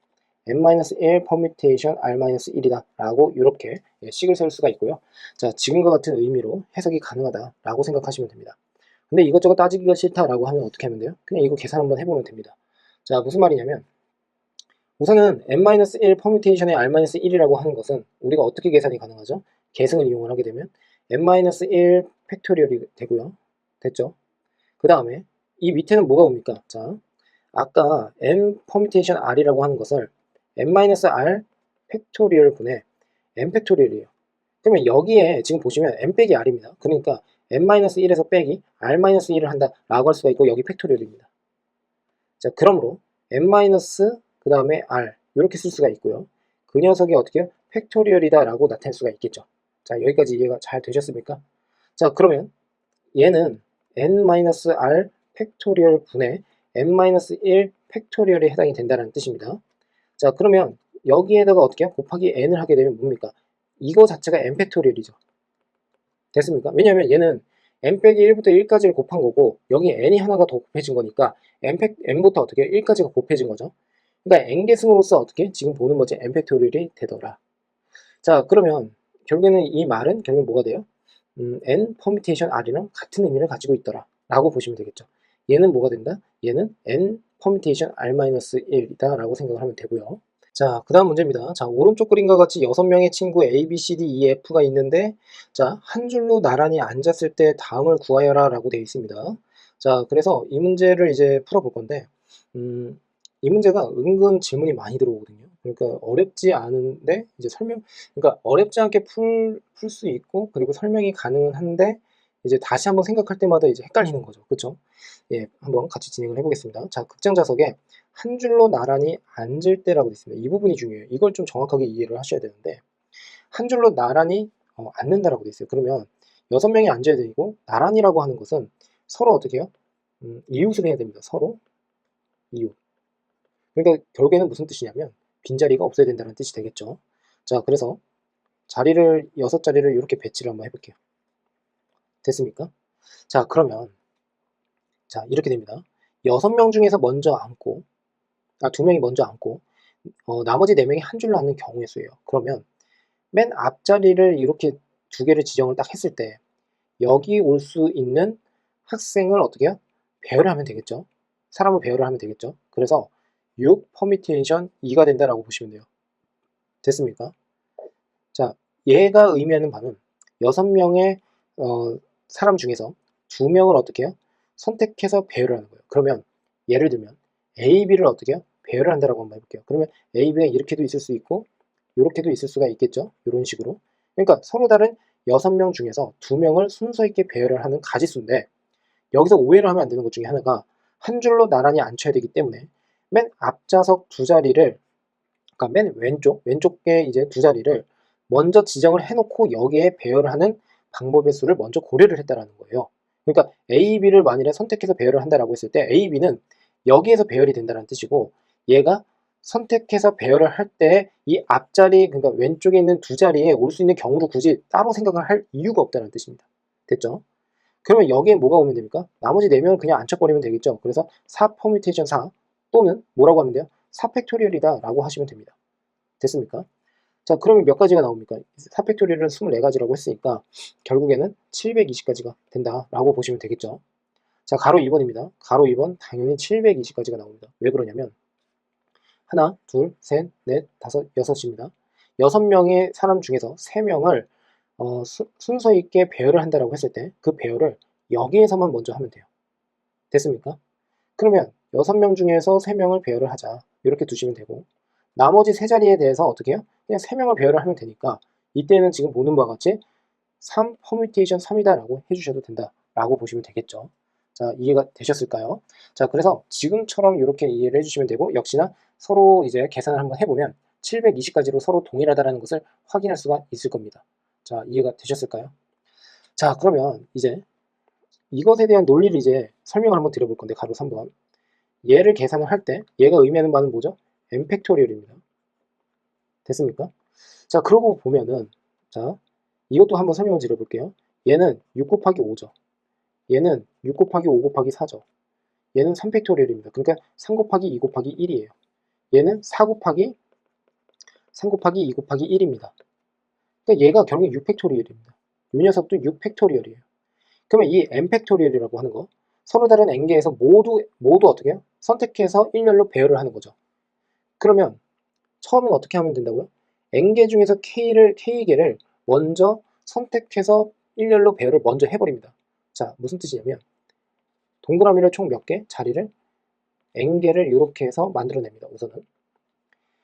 N-1 퍼뮤테이션 R-1이다 라고 이렇게 식을 세울 수가 있고요. 자, 지금과 같은 의미로 해석이 가능하다 라고 생각하시면 됩니다. 근데 이것저것 따지기가 싫다라고 하면 어떻게 하면 돼요? 그냥 이거 계산 한번 해보면 됩니다. 자, 무슨 말이냐면 우선은 N-1 퍼뮤테이션의 R-1이라고 하는 것은 우리가 어떻게 계산이 가능하죠? 계승을 이용을 하게 되면 N-1 팩토리얼이 되고요. 됐죠? 그 다음에 이 밑에는 뭐가 옵니까? 자, 아까 N 퍼뮤테이션 R이라고 하는 것을 N-R 팩토리얼 분의 N 팩토리얼이에요. 그러면 여기에 지금 보시면 N 빼기 R입니다. 그러니까 N-1에서 빼기 R-1을 한다 라고 할 수가 있고 여기 팩토리얼입니다. 자, 그러므로 N- 그 다음에 R 이렇게 쓸 수가 있고요. 그 녀석이 어떻게 해요? 팩토리얼이다 라고 나타낼 수가 있겠죠. 자, 여기까지 이해가 잘 되셨습니까? 자, 그러면 얘는 n-r 팩토리얼 분의 n-1 팩토리얼에 해당이 된다는 뜻입니다. 자, 그러면 여기에다가 어떻게 해요? 곱하기 n을 하게 되면 뭡니까? 이거 자체가 n 팩토리얼이죠. 됐습니까? 왜냐하면 얘는 n-1부터 1까지를 곱한 거고 여기 n이 하나가 더 곱해진 거니까 n부터 어떻게 1까지가 곱해진 거죠. 그러니까 n계승으로서 어떻게 지금 보는 거지 n 팩토리얼이 되더라. 자, 그러면 결국에는 이 말은 결국 뭐가 돼요? n 퍼뮤테이션 r이랑 같은 의미를 가지고 있더라 라고 보시면 되겠죠. 얘는 뭐가 된다? 얘는 n 퍼뮤테이션 r-1이다 라고 생각을 하면 되고요. 자, 그 다음 문제입니다. 자, 오른쪽 그림과 같이 6명의 친구 A, B, C, D, E, F가 있는데 자, 한 줄로 나란히 앉았을 때 다음을 구하여라 라고 되어 있습니다. 자, 그래서 이 문제를 이제 풀어볼 건데 이 문제가 은근 질문이 많이 들어오거든요. 그러니까 어렵지 않은데 이제 그러니까 어렵지 않게 풀 수 있고 그리고 설명이 가능한데 이제 다시 한번 생각할 때마다 이제 헷갈리는 거죠. 그렇죠? 예, 한번 같이 진행을 해보겠습니다. 자, 극장 좌석에 한 줄로 나란히 앉을 때라고 되어 있습니다. 이 부분이 중요해요. 이걸 좀 정확하게 이해를 하셔야 되는데 한 줄로 나란히 앉는다라고 되어 있어요. 그러면 6명이 앉아야 되고 나란히라고 하는 것은 서로 어떻게 해요? 이웃을 해야 됩니다. 서로 이웃. 그러니까 결국에는 무슨 뜻이냐면 빈자리가 없어야 된다는 뜻이 되겠죠. 자, 그래서 6자리를 이렇게 배치를 한번 해볼게요. 됐습니까? 자, 그러면 자, 이렇게 됩니다. 6명 중에서 먼저 앉고 2명이 먼저 앉고 나머지 4명이 한 줄로 앉는 경우의 수예요. 그러면 맨 앞자리를 이렇게 2개를 지정을 딱 했을 때 여기 올 수 있는 학생을 어떻게 해요? 배열을 하면 되겠죠. 사람을 배열을 하면 되겠죠. 그래서 6 퍼미테이션 2가 된다라고 보시면 돼요. 됐습니까? 자, 얘가 의미하는 바는 6명의 사람 중에서 2명을 어떻게 해요? 선택해서 배열을 하는 거예요. 그러면 예를 들면 A, B를 어떻게 해요? 배열을 한다라고 한번 해볼게요. 그러면 A, B가 이렇게도 있을 수 있고 이렇게도 있을 수가 있겠죠. 이런 식으로. 그러니까 서로 다른 6명 중에서 2명을 순서 있게 배열을 하는 가지수인데 여기서 오해를 하면 안 되는 것 중에 하나가 한 줄로 나란히 앉혀야 되기 때문에 맨 앞좌석 2자리를 그러니까 맨 왼쪽에 이제 2자리를 먼저 지정을 해놓고 여기에 배열을 하는 방법의 수를 먼저 고려를 했다라는 거예요. 그러니까 A, B를 만일에 선택해서 배열을 한다라고 했을 때 A, B는 여기에서 배열이 된다는 뜻이고 얘가 선택해서 배열을 할 때 이 앞자리 그러니까 왼쪽에 있는 2자리에 올 수 있는 경우를 굳이 따로 생각을 할 이유가 없다는 뜻입니다. 됐죠? 그러면 여기에 뭐가 오면 됩니까? 나머지 4명을 그냥 안착거리면 되겠죠. 그래서 4 퍼뮤테이션 4 또는 뭐라고 하면 돼요? 4 팩토리얼이다 라고 하시면 됩니다. 됐습니까? 자, 그러면 몇 가지가 나옵니까? 4 팩토리얼은 24가지라고 했으니까 결국에는 720가지가 된다라고 보시면 되겠죠. 자, 가로 2번입니다. 가로 2번 당연히 720가지가 나옵니다. 왜 그러냐면 하나, 둘, 셋, 넷, 다섯, 여섯입니다. 6명의 사람 중에서 3명을 순서 있게 배열을 한다라고 했을 때 그 배열을 여기에서만 먼저 하면 돼요. 됐습니까? 그러면 6명 중에서 3명을 배열을 하자. 이렇게 두시면 되고 나머지 3자리에 대해서 어떻게 해요? 그냥 3명을 배열을 하면 되니까 이때는 지금 보는 바와 같이 3 퍼뮤테이션 3이다 라고 해주셔도 된다 라고 보시면 되겠죠. 자, 이해가 되셨을까요? 자, 그래서 지금처럼 이렇게 이해를 해주시면 되고 역시나 서로 이제 계산을 한번 해보면 720가지로 서로 동일하다는 것을 확인할 수가 있을 겁니다. 자, 이해가 되셨을까요? 자, 그러면 이제 이것에 대한 논리를 이제 설명을 한번 드려볼 건데 가로 3번 얘를 계산을 할 때 얘가 의미하는 바는 뭐죠? n 팩토리얼입니다. 됐습니까? 자, 그러고 보면은 자, 이것도 한번 설명을 드려볼게요. 얘는 6 곱하기 5죠. 얘는 6 곱하기 5 곱하기 4죠. 얘는 3 팩토리얼입니다. 그러니까 3 곱하기 2 곱하기 1이에요. 얘는 3 곱하기 2 곱하기 1입니다. 그러니까 얘가 결국 6 팩토리얼입니다. 이 녀석도 6 팩토리얼이에요. 그러면 이 n 팩토리얼이라고 하는 거 서로 다른 n개에서 모두 어떻게 해요? 선택해서 일렬로 배열을 하는 거죠. 그러면 처음엔 어떻게 하면 된다고요? n개 중에서 k개를 먼저 선택해서 일렬로 배열을 먼저 해버립니다. 자, 무슨 뜻이냐면 동그라미를 총 몇 개? 자리를 n개를 이렇게 해서 만들어냅니다. 우선은.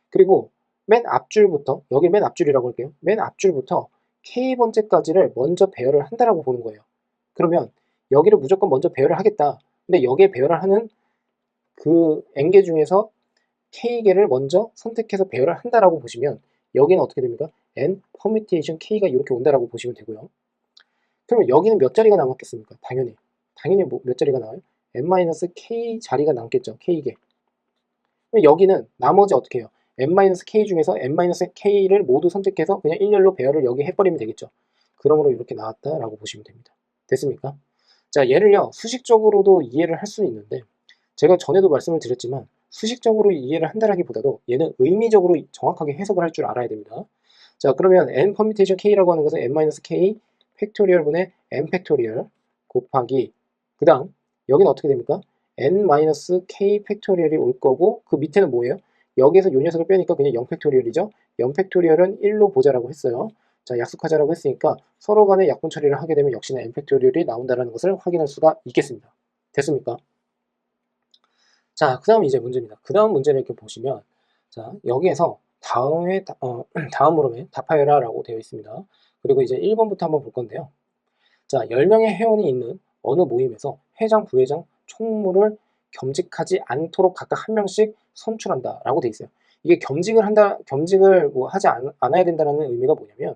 그리고 맨 앞줄부터 여기 맨 앞줄이라고 할게요. 맨 앞줄부터 k번째까지를 먼저 배열을 한다라고 보는 거예요. 그러면 여기를 무조건 먼저 배열을 하겠다. 근데 여기에 배열을 하는 그 n개 중에서 K개를 먼저 선택해서 배열을 한다라고 보시면 여기는 어떻게 됩니까? n permutation K가 이렇게 온다라고 보시면 되고요. 그러면 여기는 몇 자리가 남았겠습니까? 당연히 몇 자리가 나와요? n-k 자리가 남겠죠. K개. 그럼 여기는 나머지 어떻게 해요? n-k 중에서 n-k를 모두 선택해서 그냥 일렬로 배열을 여기 해버리면 되겠죠. 그러므로 이렇게 나왔다라고 보시면 됩니다. 됐습니까? 자, 얘를요 수식적으로도 이해를 할 수 있는데 제가 전에도 말씀을 드렸지만 수식적으로 이해를 한다라기보다도 얘는 의미적으로 정확하게 해석을 할 줄 알아야 됩니다. 자, 그러면 n permutation k라고 하는 것은 n-k 팩토리얼분의 n 팩토리얼 곱하기 그 다음 여기는 어떻게 됩니까? n-k 팩토리얼이 올 거고 그 밑에는 뭐예요? 여기에서 요 녀석을 빼니까 그냥 0 팩토리얼이죠. 0 팩토리얼은 1로 보자라고 했어요. 자, 약속하자라고 했으니까 서로 간에 약분 처리를 하게 되면 역시나 n 팩토리얼이 나온다는 것을 확인할 수가 있겠습니다. 됐습니까? 자, 그 다음 이제 문제입니다. 그 다음 문제를 이렇게 보시면 자, 여기에서 다음 물음에 답하여라 라고 되어 있습니다. 그리고 이제 1번부터 한번 볼 건데요. 자, 10명의 회원이 있는 어느 모임에서 회장, 부회장, 총무를 겸직하지 않도록 각각 한 명씩 선출한다 라고 되어 있어요. 이게 겸직을 뭐 하지 않아야 된다는 의미가 뭐냐면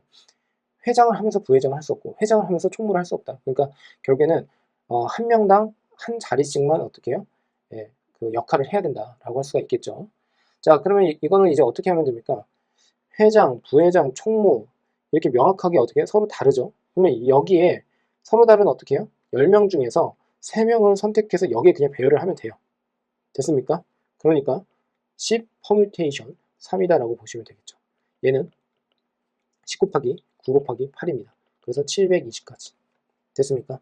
회장을 하면서 부회장을 할 수 없고 회장을 하면서 총무를 할 수 없다. 그러니까 결국에는 한 명당 한 자리씩만 어떻게 해요? 예, 그 역할을 해야 된다라고 할 수가 있겠죠. 자, 그러면 이거는 이제 어떻게 하면 됩니까? 회장, 부회장, 총무 이렇게 명확하게 어떻게 해요? 서로 다르죠. 그러면 여기에 서로 다른 어떻게 해요? 10명 중에서 3명을 선택해서 여기에 그냥 배열을 하면 돼요. 됐습니까? 그러니까 10 퍼뮤테이션 3이다라고 보시면 되겠죠. 얘는 10 곱하기 9 곱하기 8입니다. 그래서 720까지. 됐습니까?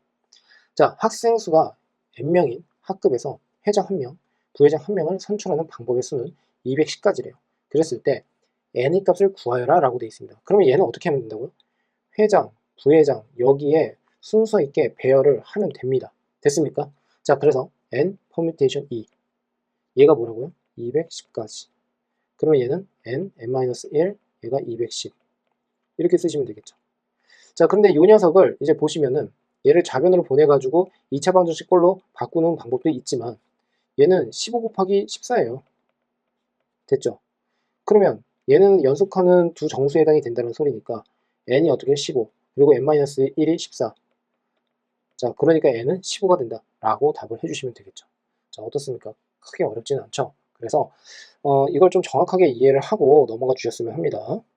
자, 학생 수가 n명인 학급에서 회장 1명, 부회장 1명을 선출하는 방법의 수는 210까지래요. 그랬을 때 n의 값을 구하여라 라고 되어 있습니다. 그러면 얘는 어떻게 하면 된다고요? 회장, 부회장 여기에 순서 있게 배열을 하면 됩니다. 됐습니까? 자, 그래서 n permutation 2 얘가 뭐라고요? 210까지. 그러면 얘는 n-1 얘가 210 이렇게 쓰시면 되겠죠. 자, 그런데 이 녀석을 이제 보시면은 얘를 좌변으로 보내가지고 2차 방정식 꼴로 바꾸는 방법도 있지만 얘는 15 곱하기 14예요. 됐죠? 그러면 얘는 연속하는 두 정수에 해당이 된다는 소리니까 n이 어떻게 15 그리고 n-1이 14 자, 그러니까 n은 15가 된다 라고 답을 해주시면 되겠죠. 자, 어떻습니까? 크게 어렵지는 않죠. 그래서 이걸 좀 정확하게 이해를 하고 넘어가 주셨으면 합니다.